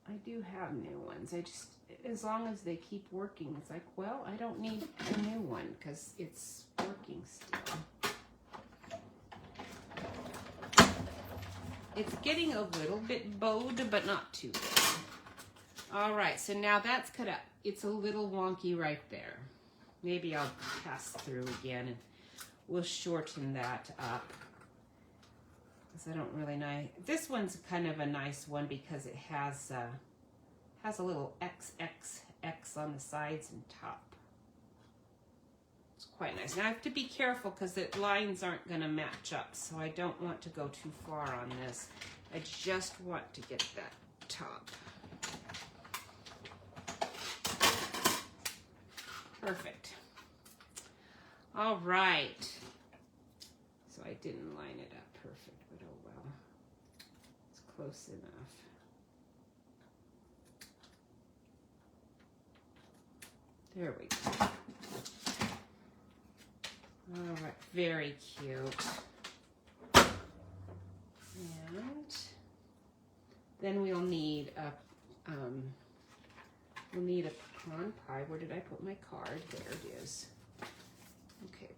I do have new ones. As long as they keep working, it's like, well, I don't need a new one because it's working still. It's getting a little bit bowed, but not too bad. All right, so now that's cut up. It's a little wonky right there. Maybe I'll pass through again and we'll shorten that up. Because I don't really know. This one's kind of a nice one because it has a little XXX on the sides and top. It's quite nice. Now I have to be careful because the lines aren't going to match up, so I don't want to go too far on this. I just want to get that top. Perfect. All right. So I didn't line it up perfect, but oh well. It's close enough. There we go. All right, very cute. And then we'll need a pecan pie. Where did I put my card? There it is. Okay,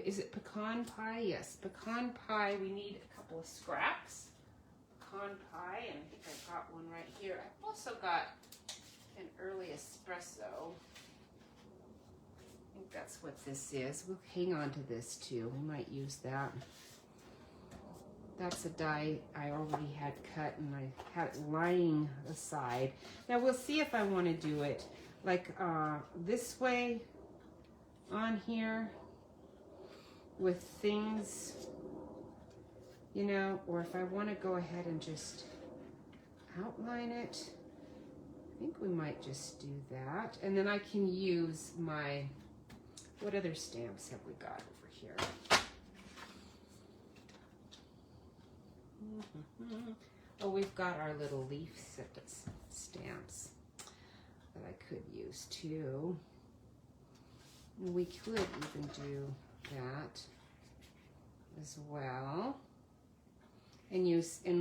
is it pecan pie? Yes, pecan pie. We need a couple of scraps. Pecan pie, and I think I got one right here. I've also got an early espresso. I think that's what this is. We'll hang on to this too. We might use that. That's a die I already had cut and I had it lying aside. Now we'll see if I want to do it like this way on here with things, you know, or if I want to go ahead and just outline it. I think we might just do that. And then I can use my, what other stamps have we got over here? Oh, we've got our little leaf stamps that I could use too. We could even do that as well, and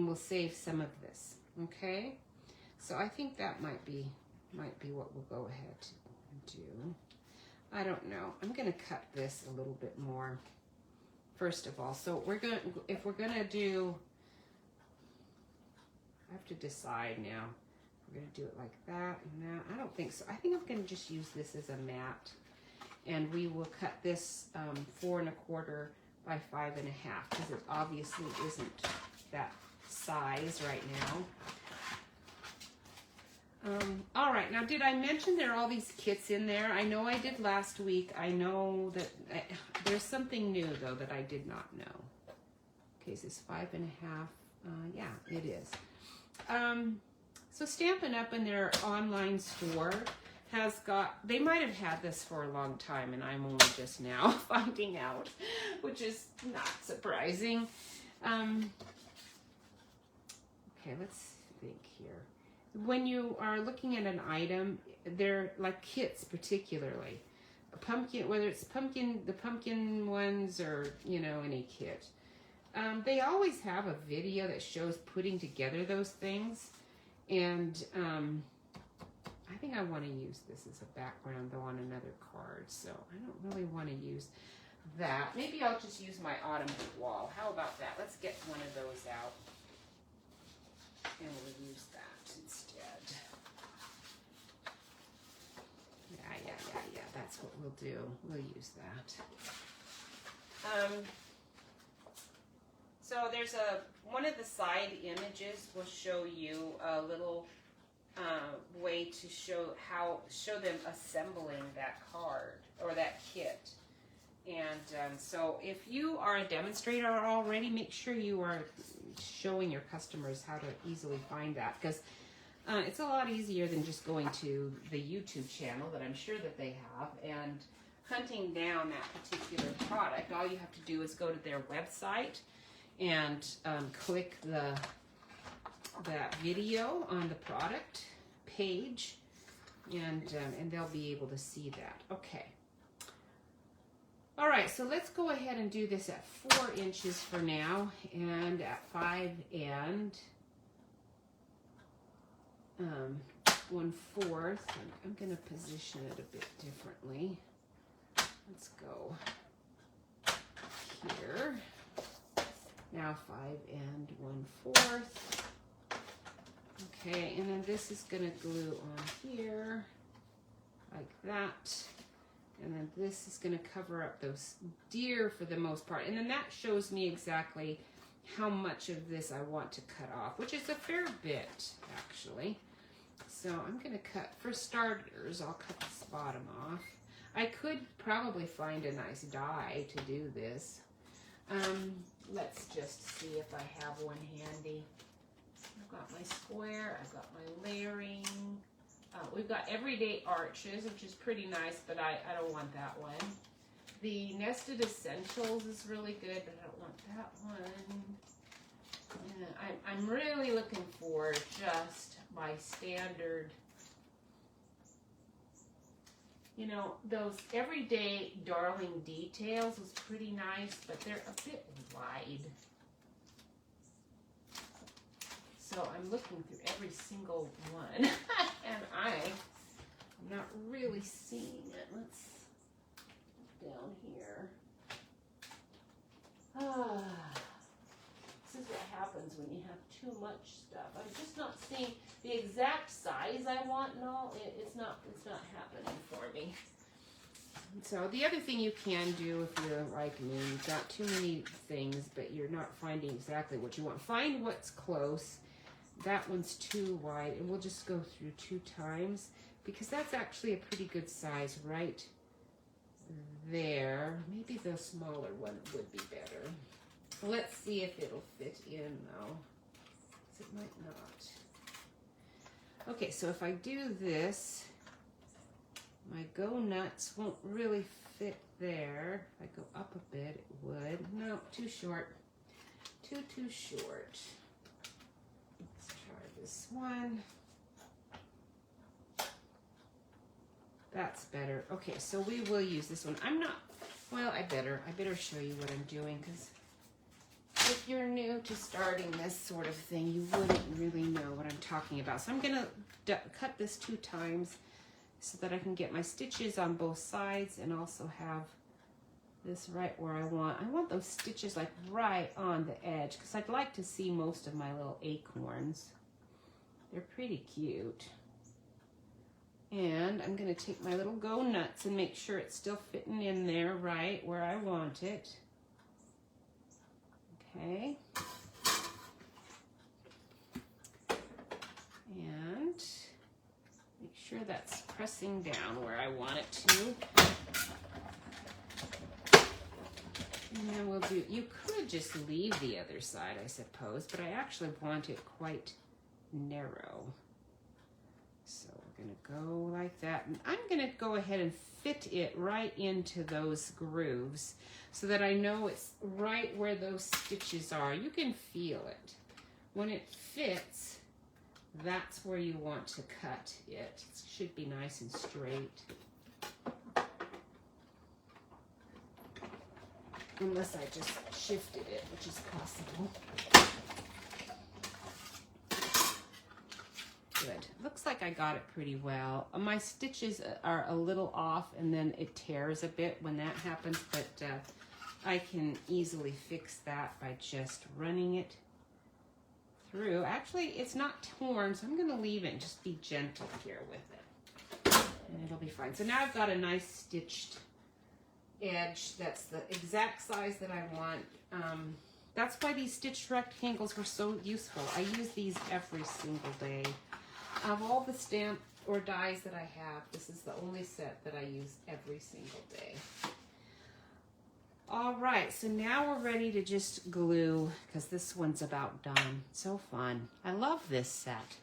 we'll save some of this. Okay, so I think that might be what we'll go ahead and do. I don't know. I'm gonna cut this a little bit more first of all. So if we're gonna do, I have to decide now. We're gonna do it like that and that. I don't think so. I think I'm gonna just use this as a mat, and we will cut this 4 1/4 by 5 1/2 because it obviously isn't that size right now. All right, now did I mention there are all these kits in there? I know I did last week. I know that there's something new though that I did not know. Okay, so it's 5 1/2. Yeah, it is. So Stampin' Up in their online store has got, they might have had this for a long time and I'm only just now finding out, which is not surprising. Okay, let's think here. When you are looking at an item, they're like kits particularly. A pumpkin, whether it's the pumpkin ones or, you know, any kit. They always have a video that shows putting together those things. And I think I want to use this as a background though on another card. So I don't really want to use that. Maybe I'll just use my autumn wall. How about that? Let's get one of those out. And we'll use that instead. Yeah. That's what we'll do. We'll use that. So there's one of the side images will show you a little way to show them assembling that card or that kit. And so if you are a demonstrator already, make sure you are showing your customers how to easily find that, because it's a lot easier than just going to the YouTube channel that I'm sure that they have and hunting down that particular product. All you have to do is go to their website and click that video on the product page, and they'll be able to see that. Okay. All right, so let's go ahead and do this at 4 inches for now, and at 5 1/4. I'm going to position it a bit differently. Let's go here. Now 5 1/4. Okay, and then this is going to glue on here like that. And then this is going to cover up those deer for the most part. And then that shows me exactly how much of this I want to cut off, which is a fair bit, actually. So I'm going to cut, for starters, I'll cut this bottom off. I could probably find a nice die to do this. Let's just see if I have one handy. I've got my square, I've got my layering. We've got everyday arches, which is pretty nice, but I don't want that one. The nested essentials is really good, but I don't want that one. I'm really looking for just my standard, you know, those everyday darling details was pretty nice, but they're a bit wide. So I'm looking through every single one, and I'm not really seeing it. Let's down here. This is what happens when you have too much stuff. I'm just not seeing the exact size I want and all. It's not happening for me. So the other thing you can do if you're like me, you've got too many things, but you're not finding exactly what you want. Find what's close. That one's too wide, and we'll just go through 2 times because that's actually a pretty good size right there. Maybe the smaller one would be better. Let's see if it'll fit in though. It might not. Okay, so if I do this, my go nuts won't really fit there. If I go up a bit, it would. No, too short. Too short. Let's try this one. That's better. Okay, so we will use this one. I'm not, well, I better show you what I'm doing, because if you're new to starting this sort of thing, you wouldn't really know what I'm talking about. So I'm going to cut this 2 times so that I can get my stitches on both sides and also have this right where I want. I want those stitches like right on the edge because I'd like to see most of my little acorns. They're pretty cute. And I'm going to take my little go nuts and make sure it's still fitting in there right where I want it. Okay. And make sure that's pressing down where I want it to. And then we'll do, you could just leave the other side, I suppose, but I actually want it quite narrow. So we're going to go like that. And I'm going to go ahead and fit it right into those grooves so that I know it's right where those stitches are. You can feel it. When it fits, that's where you want to cut it. It should be nice and straight. Unless I just shifted it, which is possible. Good. Looks like I got it pretty well. My stitches are a little off and then it tears a bit when that happens, but I can easily fix that by just running it through. Actually, it's not torn, so I'm going to leave it and just be gentle here with it. And it'll be fine. So now I've got a nice stitched edge that's the exact size that I want. That's why these stitched rectangles were so useful. I use these every single day. Of all the stamp or dies that I have, this is the only set that I use every single day. All right, so now we're ready to just glue because this one's about done. So fun. I love this set.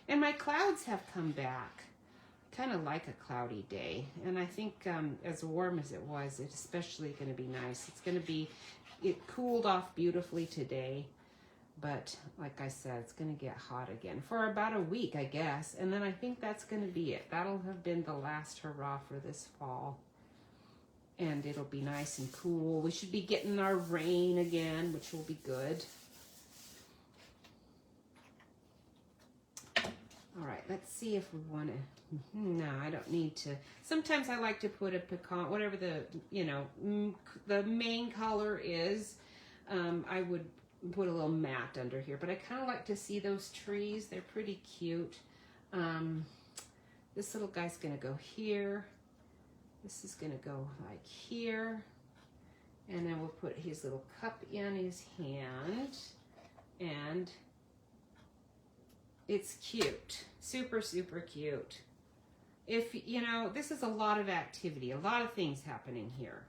And my clouds have come back. Kind of like a cloudy day, and I think as warm as it was, it's especially going to be nice. It's going to be, it cooled off beautifully today, but like I said, it's going to get hot again for about a week, I guess, and then I think that's going to be it. That'll have been the last hurrah for this fall, and it'll be nice and cool. We should be getting our rain again, which will be good. All right, let's see if we want to. No, I don't need to. Sometimes I like to put a pecan, whatever the, you know, the main color is. I would put a little mat under here, but I kind of like to see those trees. They're pretty cute. This little guy's going to go here. This is going to go like here. And then we'll put his little cup in his hand. And it's cute. Super, super cute. If, you know, this is a lot of activity, a lot of things happening here.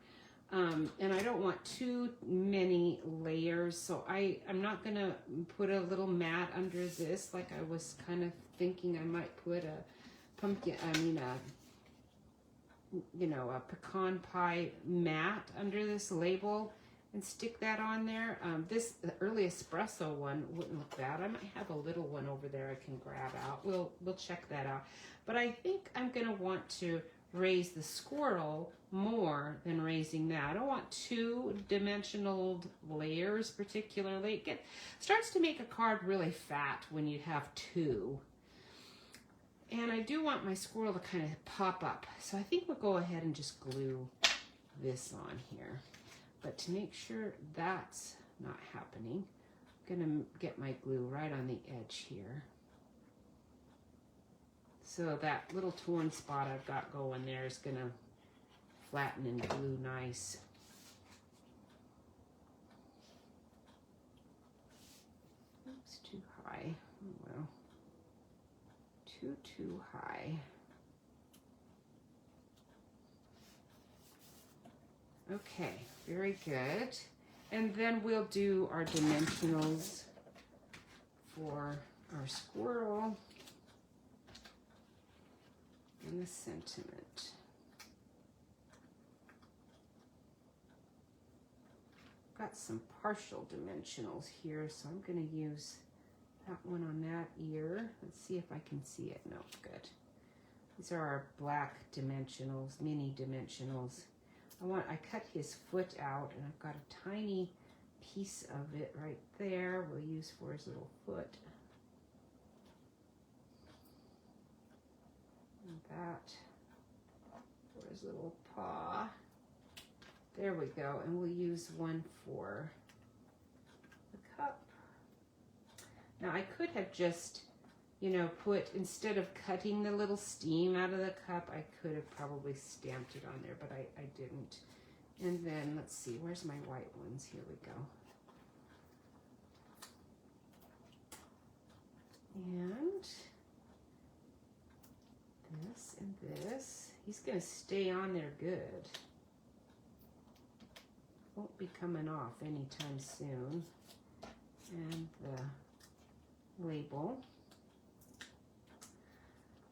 And I don't want too many layers, so I'm not going to put a little mat under this like I was kind of thinking I might put a pumpkin, you know, a pecan pie mat under this label and stick that on there. The early espresso one wouldn't look bad. I might have a little one over there I can grab out. We'll check that out. But I think I'm going to want to raise the squirrel more than raising that. I don't want two-dimensional layers particularly. It starts to make a card really fat when you have two. And I do want my squirrel to kind of pop up. So I think we'll go ahead and just glue this on here. But to make sure that's not happening, I'm going to get my glue right on the edge here. So that little torn spot I've got going there is going to flatten and glue nice. Oops, too high. Oh, well, too high. Okay, very good. And then we'll do our dimensionals for our squirrel. And the sentiment. Got some partial dimensionals here, so I'm going to use that one on that ear. Let's see if I can see it. No, good. These are our black dimensionals, mini dimensionals. I cut his foot out, and I've got a tiny piece of it right there we'll use for his little foot. And that for his little paw. There we go. And we'll use one for the cup. Now I could have just, you know, instead of cutting the little steam out of the cup, I could have probably stamped it on there, but I didn't. And then, let's see, where's my white ones? Here we go. And this and this. He's going to stay on there good. Won't be coming off anytime soon. And the label.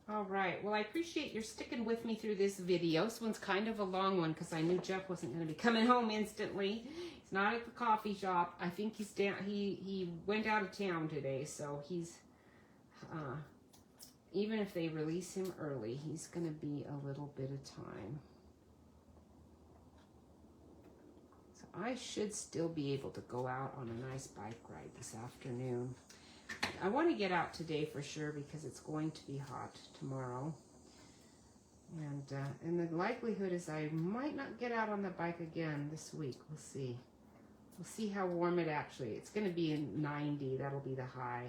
All right, well, I appreciate your sticking with me through this video. This one's kind of a long one because I knew Jeff wasn't going to be coming home instantly. He's not at the coffee shop. I think he's down. He went out of town today, so he's even if they release him early, he's going to be a little bit of time. So I should still be able to go out on a nice bike ride this afternoon. I want to get out today for sure because it's going to be hot tomorrow. And the likelihood is I might not get out on the bike again this week. We'll see. We'll see how warm it actually. It's going to be in 90. That'll be the high,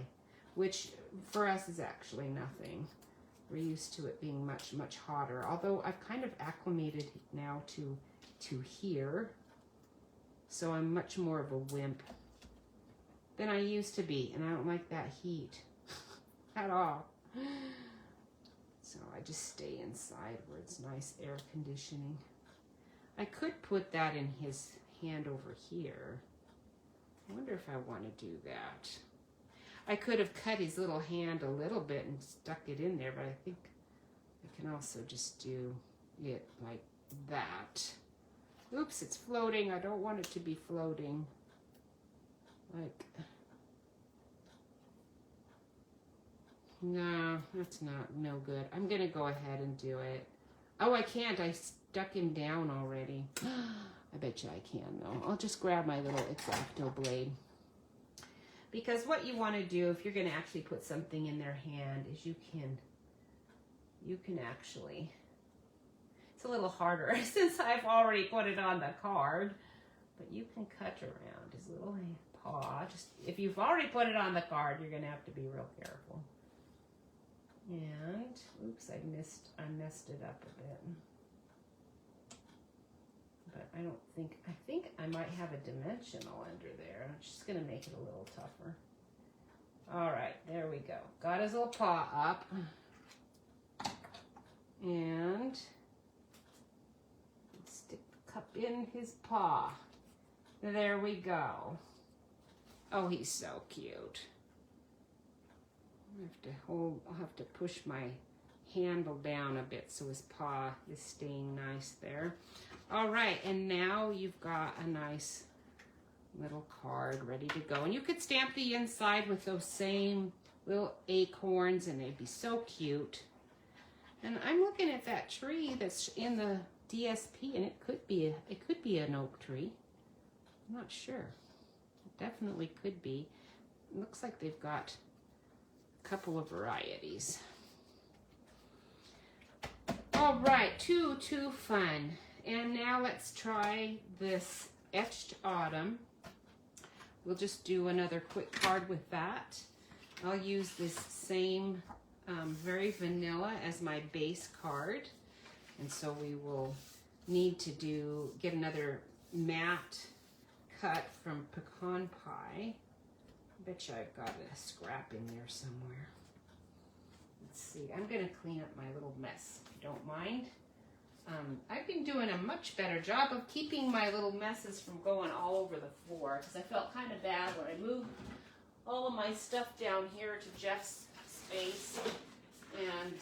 which for us is actually nothing. We're used to it being much, much hotter. Although I've kind of acclimated now to here. So I'm much more of a wimp than I used to be, and I don't like that heat at all. So I just stay inside where it's nice air conditioning. I could put that in his hand over here. I wonder if I want to do that. I could have cut his little hand a little bit and stuck it in there, but I think I can also just do it like that. Oops, it's floating. I don't want it to be floating. Like, no, that's no good. I'm going to go ahead and do it. Oh, I can't. I stuck him down already. I bet you I can, though. I'll just grab my little X-Acto blade. Because what you want to do, if you're going to actually put something in their hand, is you can actually, it's a little harder since I've already put it on the card, but you can cut around his little hand. Just if you've already put it on the card, you're gonna have to be real careful. And oops, I messed it up a bit. But I think I might have a dimensional under there. I'm just gonna make it a little tougher. All right, there we go. Got his little paw up. And stick the cup in his paw. There we go. Oh, he's so cute. I'll have to push my handle down a bit so his paw is staying nice there. All right, and now you've got a nice little card ready to go. And you could stamp the inside with those same little acorns, and they'd be so cute. And I'm looking at that tree that's in the DSP, and it could be an oak tree. I'm not sure. Definitely could be. It looks like they've got a couple of varieties. All right, too fun. And now let's try this Etched Autumn. We'll just do another quick card with that. I'll use this same very vanilla as my base card. And so we will need to get another matte cut from Pecan Pie. I bet you I've got a scrap in there somewhere. Let's see. I'm going to clean up my little mess, if you don't mind. I've been doing a much better job of keeping my little messes from going all over the floor because I felt kind of bad when I moved all of my stuff down here to Jeff's space and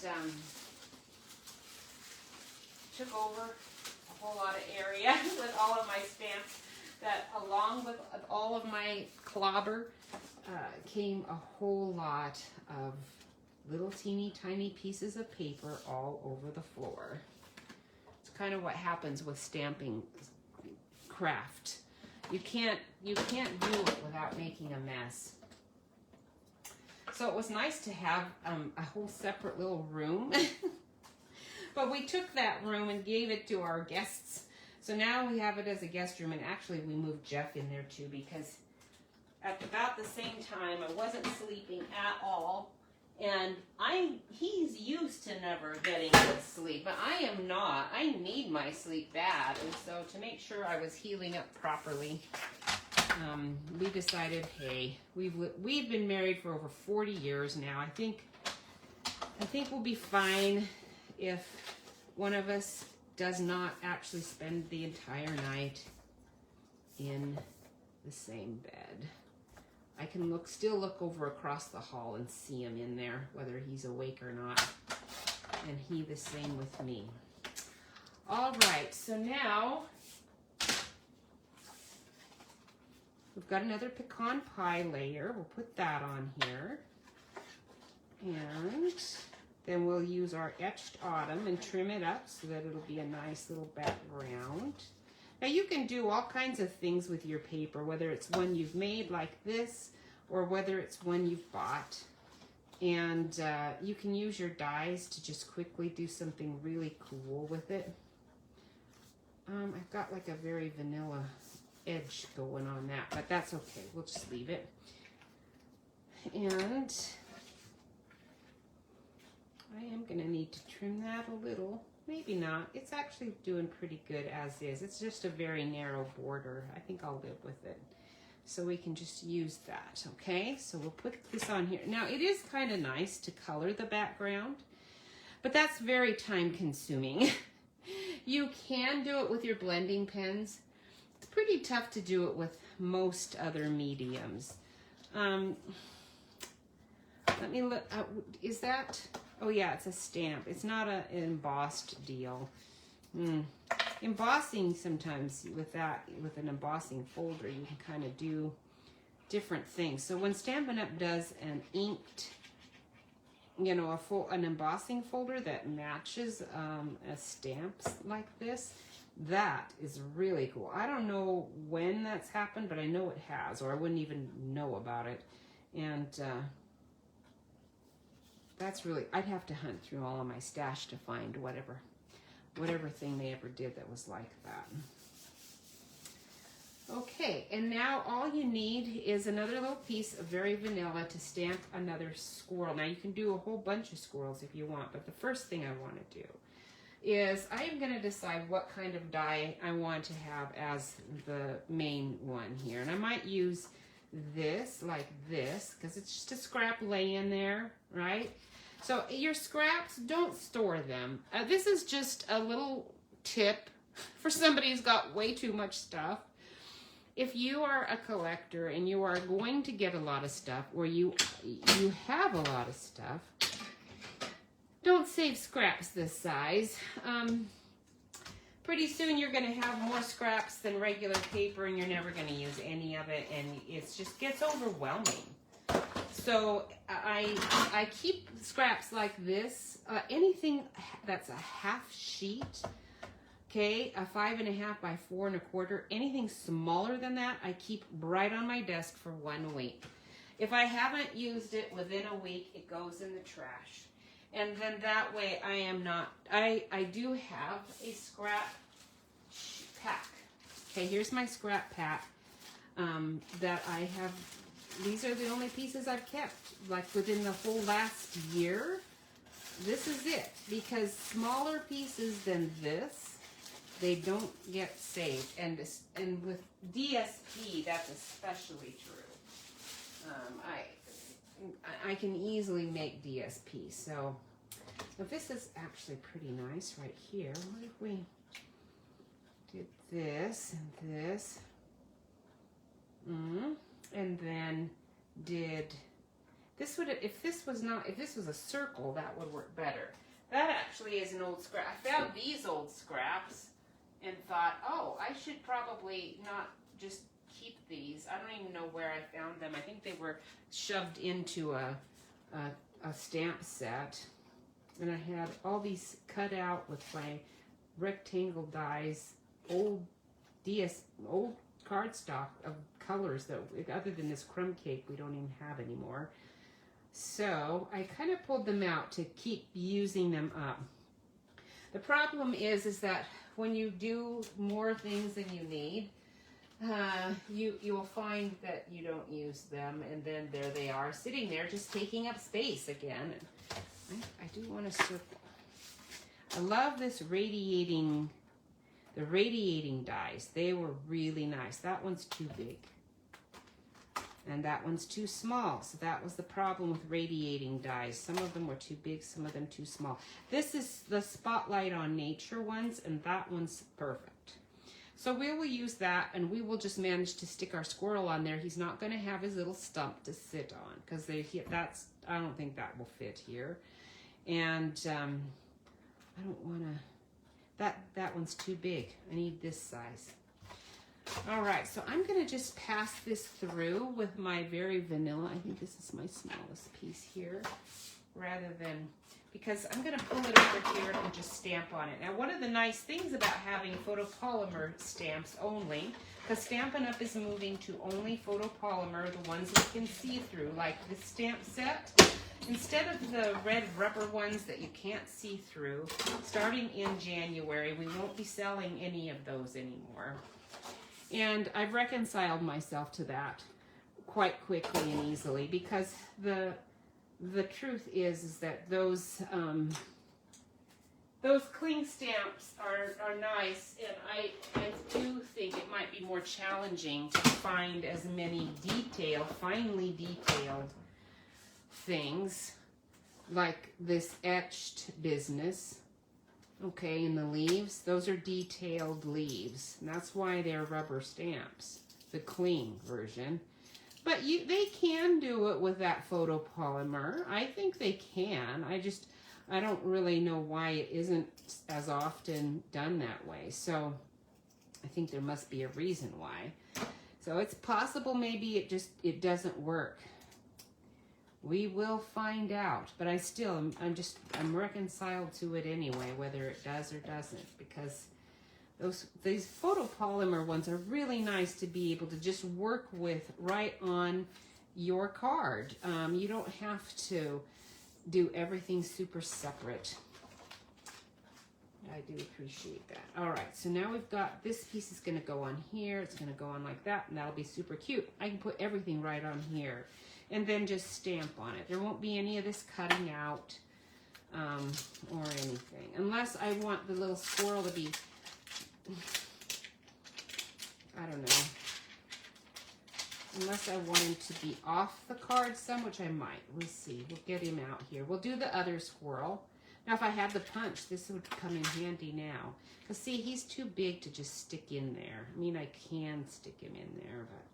took over a whole lot of area with all of my stamps. That along with all of my clobber came a whole lot of little teeny tiny pieces of paper all over the floor. It's kind of what happens with stamping craft. You can't do it without making a mess. So it was nice to have a whole separate little room. But we took that room and gave it to our guests So now we have it as a guest room, and actually we moved Jeff in there too because at about the same time I wasn't sleeping at all, and he's used to never getting good sleep, but I am not. I need my sleep bad, and so to make sure I was healing up properly, we decided, hey, we've been married for over 40 years now. I think we'll be fine if one of us does not actually spend the entire night in the same bed. I can still look over across the hall and see him in there, whether he's awake or not. And he the same with me. All right, so now we've got another pecan pie layer. We'll put that on here. And then we'll use our etched autumn and trim it up so that it'll be a nice little background. Now you can do all kinds of things with your paper, whether it's one you've made like this or whether it's one you've bought. And you can use your dies to just quickly do something really cool with it. I've got like a very vanilla edge going on that, but that's okay. We'll just leave it. And I am going to need to trim that a little. Maybe not. It's actually doing pretty good as is. It's just a very narrow border. I think I'll live with it. So we can just use that, okay? So we'll put this on here. Now, it is kind of nice to color the background, but that's very time consuming. You can do it with your blending pens. It's pretty tough to do it with most other mediums. Let me look. Is that... Oh yeah, it's a stamp. It's not an embossed deal. Embossing sometimes with an embossing folder, you can kind of do different things. So when Stampin' Up does an inked, an embossing folder that matches a stamps like this, that is really cool. I don't know when that's happened, but I know it has, or I wouldn't even know about it. And that's really, I'd have to hunt through all of my stash to find whatever thing they ever did that was like that. Okay, and now all you need is another little piece of very vanilla to stamp another squirrel. Now you can do a whole bunch of squirrels if you want, but the first thing I want to do is I am going to decide what kind of die I want to have as the main one here. And I might use this like this because it's just a scrap lay in there, right? So your scraps, don't store them. This is just a little tip for somebody who's got way too much stuff. If you are a collector and you are going to get a lot of stuff, or you have a lot of stuff, don't save scraps this size. Pretty soon you're going to have more scraps than regular paper and you're never going to use any of it, and it just gets overwhelming. So I keep scraps like this. Anything that's a half sheet, okay, a 5.5 by 4 1/4, anything smaller than that, I keep right on my desk for 1 week. If I haven't used it within a week, it goes in the trash. And then that way I am not, I do have a scrap pack. Okay, here's my scrap pack that I have. These are the only pieces I've kept, like within the whole last year. This is it, because smaller pieces than this, they don't get saved. And with DSP, that's especially true. I can easily make DSP. So this is actually pretty nice right here. What if we did this and this? And then did this. If this was a circle, that would work better. That actually is an old scrap. I found these old scraps and thought, oh, I should probably not just keep these. I don't even know where I found them. I think they were shoved into a stamp set, and I had all these cut out with my rectangle dies, old cardstock of colors that, other than this crumb cake, we don't even have anymore. So I kind of pulled them out to keep using them up. The problem is that when you do more things than you need, you will find that you don't use them, and then there they are sitting there just taking up space again. I do want to circle. I love this radiating, the radiating dies. They were really nice. That one's too big. And that one's too small. So that was the problem with radiating dies. Some of them were too big, some of them too small. This is the Spotlight on Nature ones, and that one's perfect. So we will use that, and we will just manage to stick our squirrel on there. He's not going to have his little stump to sit on, because that's, I don't think that will fit here. And I don't want to, that one's too big. I need this size. All right, so I'm going to just pass this through with my very vanilla. I think this is my smallest piece here, rather than, because I'm going to pull it over here and just stamp on it. Now, one of the nice things about having photopolymer stamps only, because Stampin' Up! Is moving to only photopolymer, the ones that you can see through, like this stamp set. Instead of the red rubber ones that you can't see through, starting in January, we won't be selling any of those anymore. And I've reconciled myself to that quite quickly and easily, because the truth is that those cling stamps are nice, and I do think it might be more challenging to find as many finely detailed things like this etched business. Okay, and the leaves, those are detailed leaves. And that's why they're rubber stamps, the cling version. But they can do it with that photopolymer. I think they can. I don't really know why it isn't as often done that way. So I think there must be a reason why. So it's possible maybe it doesn't work. We will find out, but I'm reconciled to it anyway, whether it does or doesn't, because these photopolymer ones are really nice to be able to just work with right on your card. You don't have to do everything super separate. I do appreciate that. All right, so now we've got, this piece is gonna go on here, it's gonna go on like that, and that'll be super cute. I can put everything right on here, and then just stamp on it. There won't be any of this cutting out or anything, unless I want the little squirrel to be, I don't know, unless I want him to be off the card some, which I might. We'll see. We'll get him out here. We'll do the other squirrel. Now, if I had the punch, this would come in handy now. Because, see, he's too big to just stick in there. I mean, I can stick him in there, but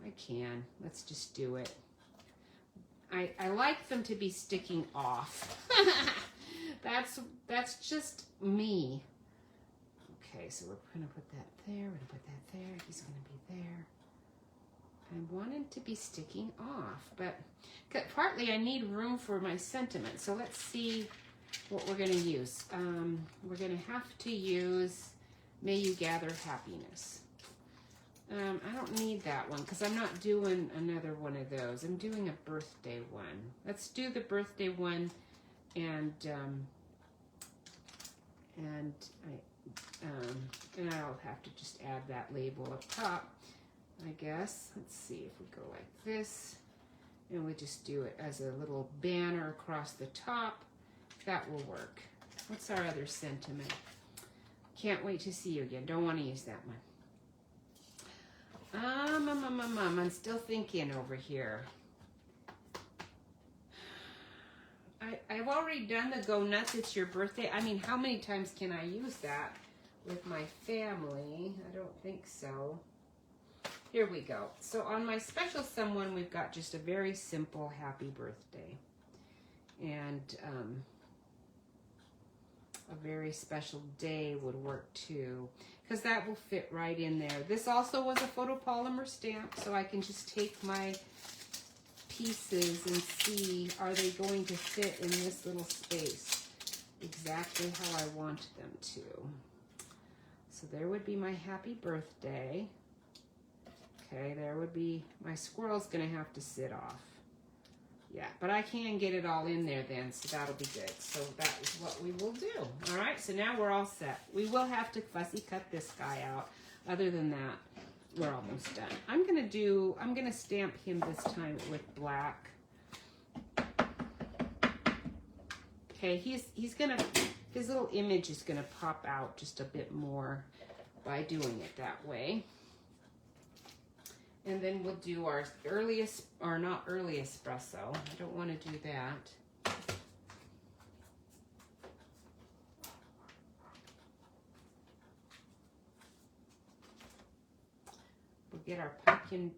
I can. Let's just do it. I like them to be sticking off. That's just me. Okay, so we're going to put that there. We're going to put that there. He's going to be there. I want him to be sticking off, but partly I need room for my sentiment. So let's see what we're going to use. We're going to have to use May You Gather Happiness. I don't need that one because I'm not doing another one of those. I'm doing a birthday one. Let's do the birthday one, and I'll have to just add that label up top, I guess. Let's see if we go like this, and we just do it as a little banner across the top. That will work. What's our other sentiment? Can't wait to see you again. Don't want to use that one. I'm still thinking over here. I've already done the Go Nuts, It's Your Birthday. I mean, how many times can I use that with my family? I don't think so. Here we go. So on my special someone, we've got just a very simple happy birthday. And a very special day would work too, because that will fit right in there. This also was a photopolymer stamp, so I can just take my pieces and see, are they going to fit in this little space exactly how I want them to. So there would be my happy birthday. Okay, there would be, my squirrel's gonna have to sit off. Yeah, but I can get it all in there then, so that'll be good. So that is what we will do. All right, so now we're all set. We will have to fussy cut this guy out. Other than that, we're almost done. I'm gonna stamp him this time with black. Okay, his little image is gonna pop out just a bit more by doing it that way. And then we'll do our earliest, or not early espresso. I don't want to do that. We'll get our pecan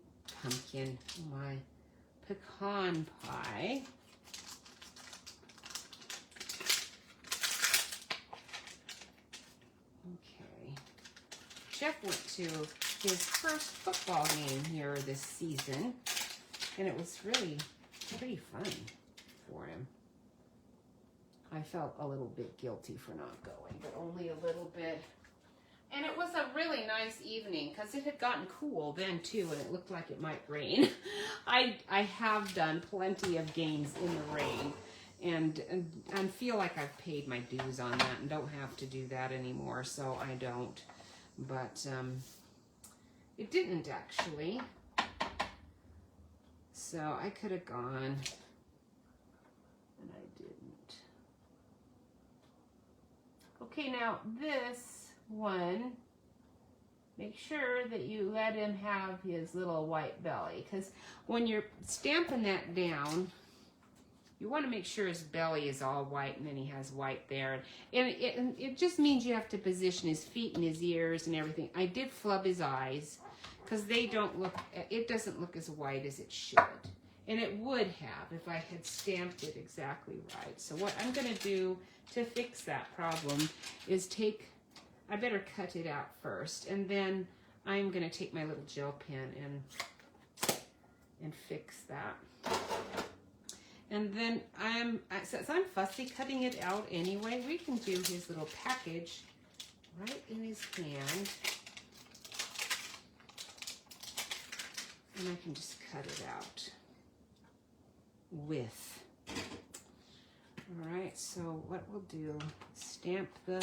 pie. Okay. Jeff went to his first football game here this season, and it was really pretty fun for him. I felt a little bit guilty for not going, but only a little bit. And it was a really nice evening because it had gotten cool then too, and it looked like it might rain. I have done plenty of games in the rain, and feel like I've paid my dues on that and don't have to do that anymore, so I don't. But it didn't actually. So I could have gone, and I didn't. Okay, now this one, make sure that you let him have his little white belly, because when you're stamping that down, you want to make sure his belly is all white and then he has white there. And it just means you have to position his feet and his ears and everything. I did flub his eyes because they don't look, it doesn't look as white as it should. And it would have if I had stamped it exactly right. So what I'm going to do to fix that problem is I better cut it out first. And then I'm going to take my little gel pen and fix that. And then since I'm fussy cutting it out anyway, we can do his little package right in his hand. And I can just cut it out with. All right, so what we'll do, stamp the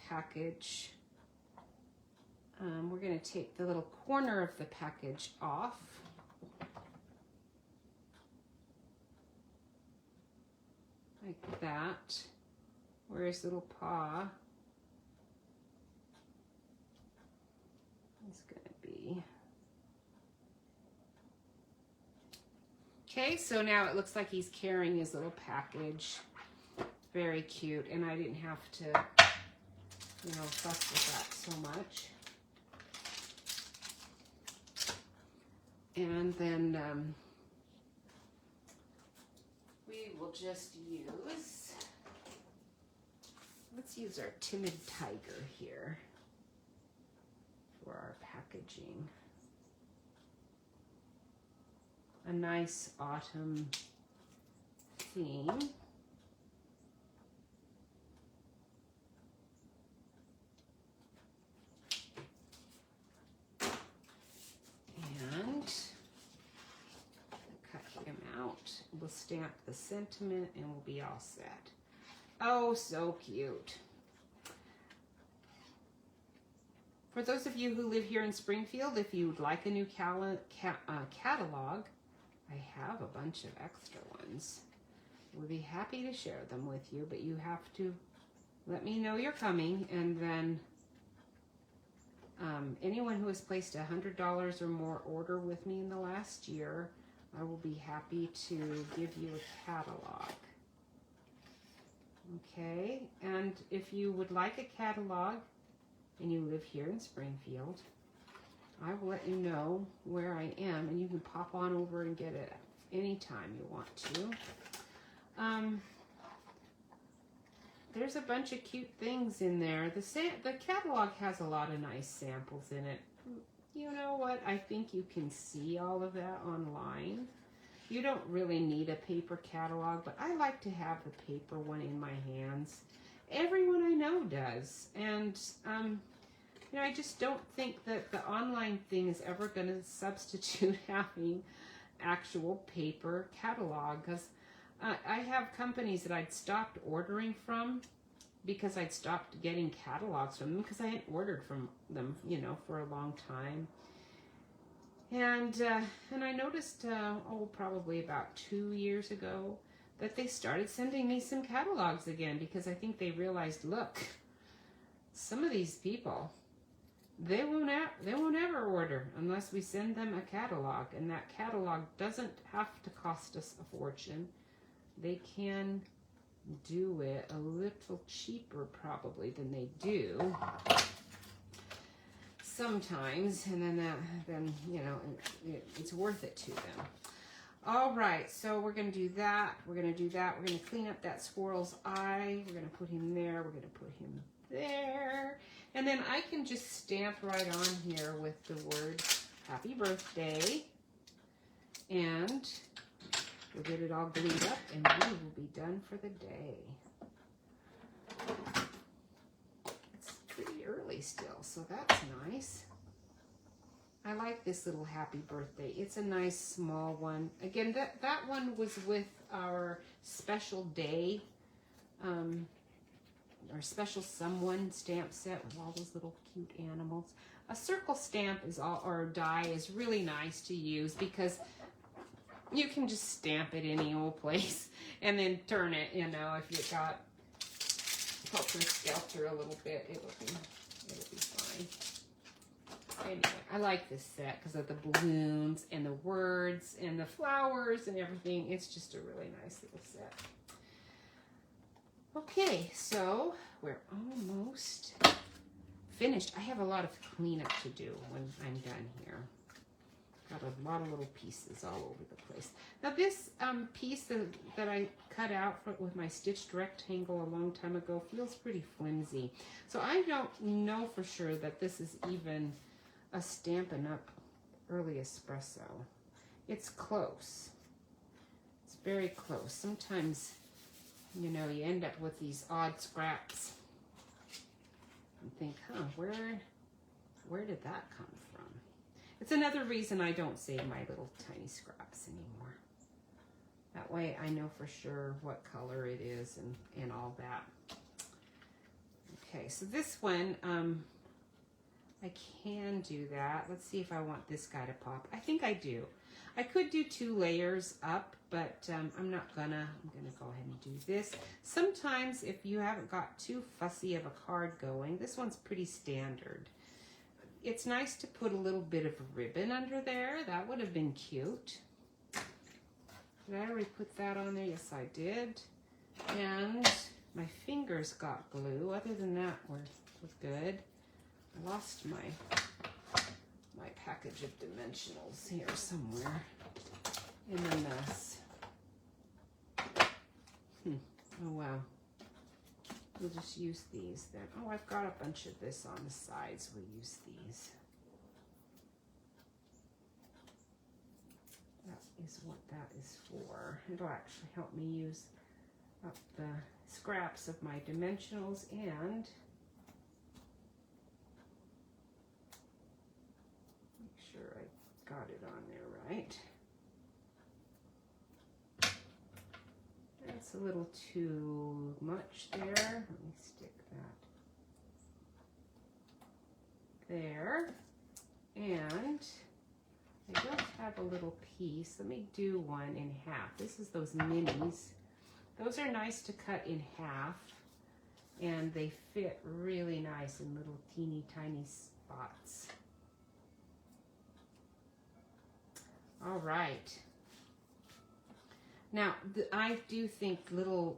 package. We're gonna take the little corner of the package off. Like that, where his little paw is going to be. Okay, so now it looks like he's carrying his little package. Very cute, and I didn't have to, fuss with that so much. And then we will just let's use our timid tiger here for our packaging. A nice autumn theme. And cut him out. We'll stamp the sentiment and we'll be all set. Oh, so cute. For those of you who live here in Springfield, if you'd like a new catalog, I have a bunch of extra ones. We'll be happy to share them with you, but you have to let me know you're coming, and then anyone who has placed $100 or more order with me in the last year, I will be happy to give you a catalog. Okay, and if you would like a catalog and you live here in Springfield, I will let you know where I am, and you can pop on over and get it anytime you want to. There's a bunch of cute things in there. The catalog has a lot of nice samples in it. You know what? I think you can see all of that online. You don't really need a paper catalog, but I like to have the paper one in my hands. Everyone I know does. And, I just don't think that the online thing is ever going to substitute having actual paper catalog, because I have companies that I'd stopped ordering from because I'd stopped getting catalogs from them because I hadn't ordered from them, you know, for a long time. And I noticed, probably about 2 years ago, that they started sending me some catalogs again, because I think they realized, look, some of these people, they won't ever order unless we send them a catalog, and that catalog doesn't have to cost us a fortune. They can do it a little cheaper probably than they do sometimes, and then you know, it's worth it to them. All right, so we're going to do that. We're going to clean up that squirrel's eye. We're going to put him there. We're going to put him there. And then I can just stamp right on here with the word happy birthday. And we'll get it all glued up and we will be done for the day. It's pretty early still, so that's nice. I like this little happy birthday. It's a nice small one. Again, that one was with our special day, our special someone stamp set with all those little cute animals. A circle stamp is or die is really nice to use because you can just stamp it any old place and then turn it, you know, if you got helter skelter a little bit, it'll be fine. Anyway, I like this set because of the balloons and the words and the flowers and everything. It's just a really nice little set. Okay, so we're almost finished. I have a lot of cleanup to do when I'm done here. Got a lot of little pieces all over the place. Now this piece that I cut out with my stitched rectangle a long time ago feels pretty flimsy. So I don't know for sure that this is even a Stampin' Up early espresso. It's close. It's very close. Sometimes, you know, you end up with these odd scraps and think, huh, where did that come from? It's another reason I don't save my little tiny scraps anymore. That way I know for sure what color it is and all that. Okay, so this one, I can do that. Let's see if I want this guy to pop. I think I do. I could do 2 layers up, but I'm not gonna. I'm gonna go ahead and do this. Sometimes if you haven't got too fussy of a card going, this one's pretty standard. It's nice to put a little bit of ribbon under there. That would have been cute. Did I already put that on there? Yes, I did. And my fingers got glue. Other than that, we're good. I lost my package of dimensionals here somewhere in the mess. Oh wow. We'll just use these then. Oh, I've got a bunch of this on the sides. We'll use these. That is what that is for. It'll actually help me use up the scraps of my dimensionals and got it on there right. That's a little too much there. Let me stick that there. And I don't have a little piece. Let me do one in half. This is those minis. Those are nice to cut in half and they fit really nice in little teeny tiny spots. All right. Now, I do think little,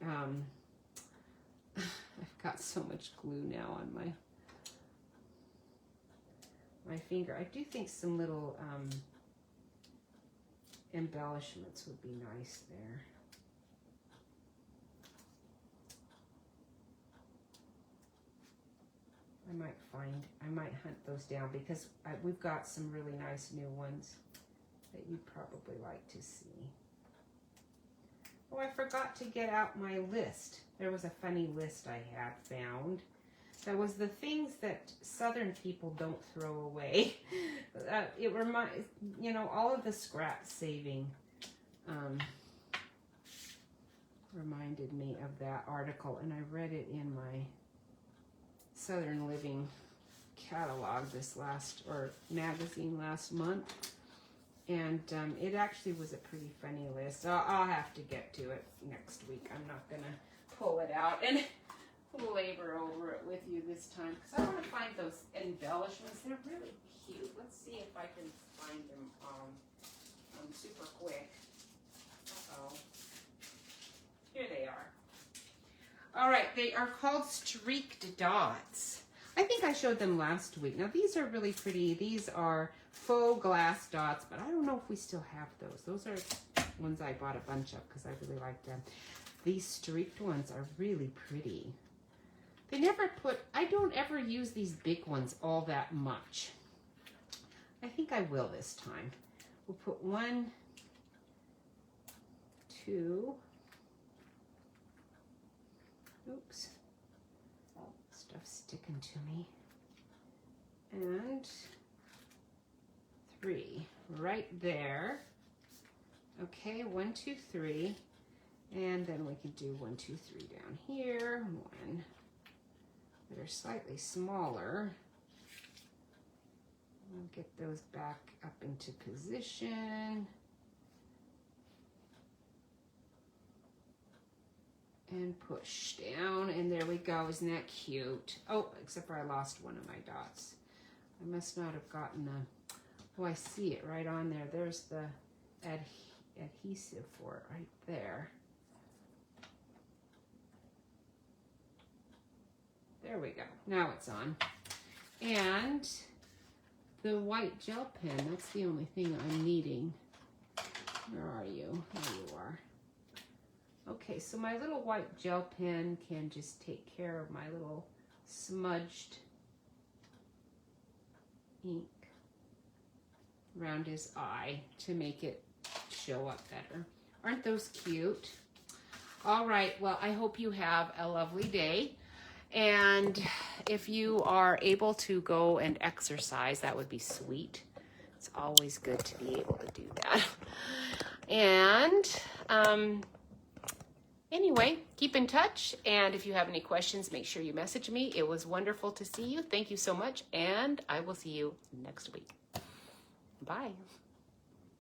I've got so much glue now on my finger. I do think some little embellishments would be nice there. I might hunt those down because we've got some really nice new ones that you'd probably like to see. Oh, I forgot to get out my list. There was a funny list I had found That was the things that Southern people don't throw away. It reminds, you know, all of the scrap saving reminded me of that article, and I read it in my Southern Living catalog magazine last month, and it actually was a pretty funny list. I'll have to get to it next week. I'm not gonna pull it out and labor over it with you this time, because I want to find those embellishments. They're really cute. Let's see if I can find them super quick. Uh-oh. Here they are. All right, they are called streaked dots. I think I showed them last week. Now, these are really pretty. These are faux glass dots, but I don't know if we still have those. Those are ones I bought a bunch of because I really like them. These streaked ones are really pretty. They never put, I don't ever use these big ones all that much. I think I will this time. We'll put 1, 2, oops, stuff's sticking to me, and 3 right there. Okay, 1, 2, 3, and then we can do 1, 2, 3 down here. 1. They're slightly smaller. I'll get those back up into position. And push down, and there we go. Isn't that cute? Oh, except for I lost one of my dots. I must not have gotten the, oh, I see it right on there. There's the adhesive for it right there. There we go. Now it's on. And the white gel pen, that's the only thing I'm needing. Where are you? There you are. Okay, so my little white gel pen can just take care of my little smudged ink around his eye to make it show up better. Aren't those cute? All right, well, I hope you have a lovely day. And if you are able to go and exercise, that would be sweet. It's always good to be able to do that. And anyway, keep in touch. And if you have any questions, make sure you message me. It was wonderful to see you. Thank you so much. And I will see you next week. Bye.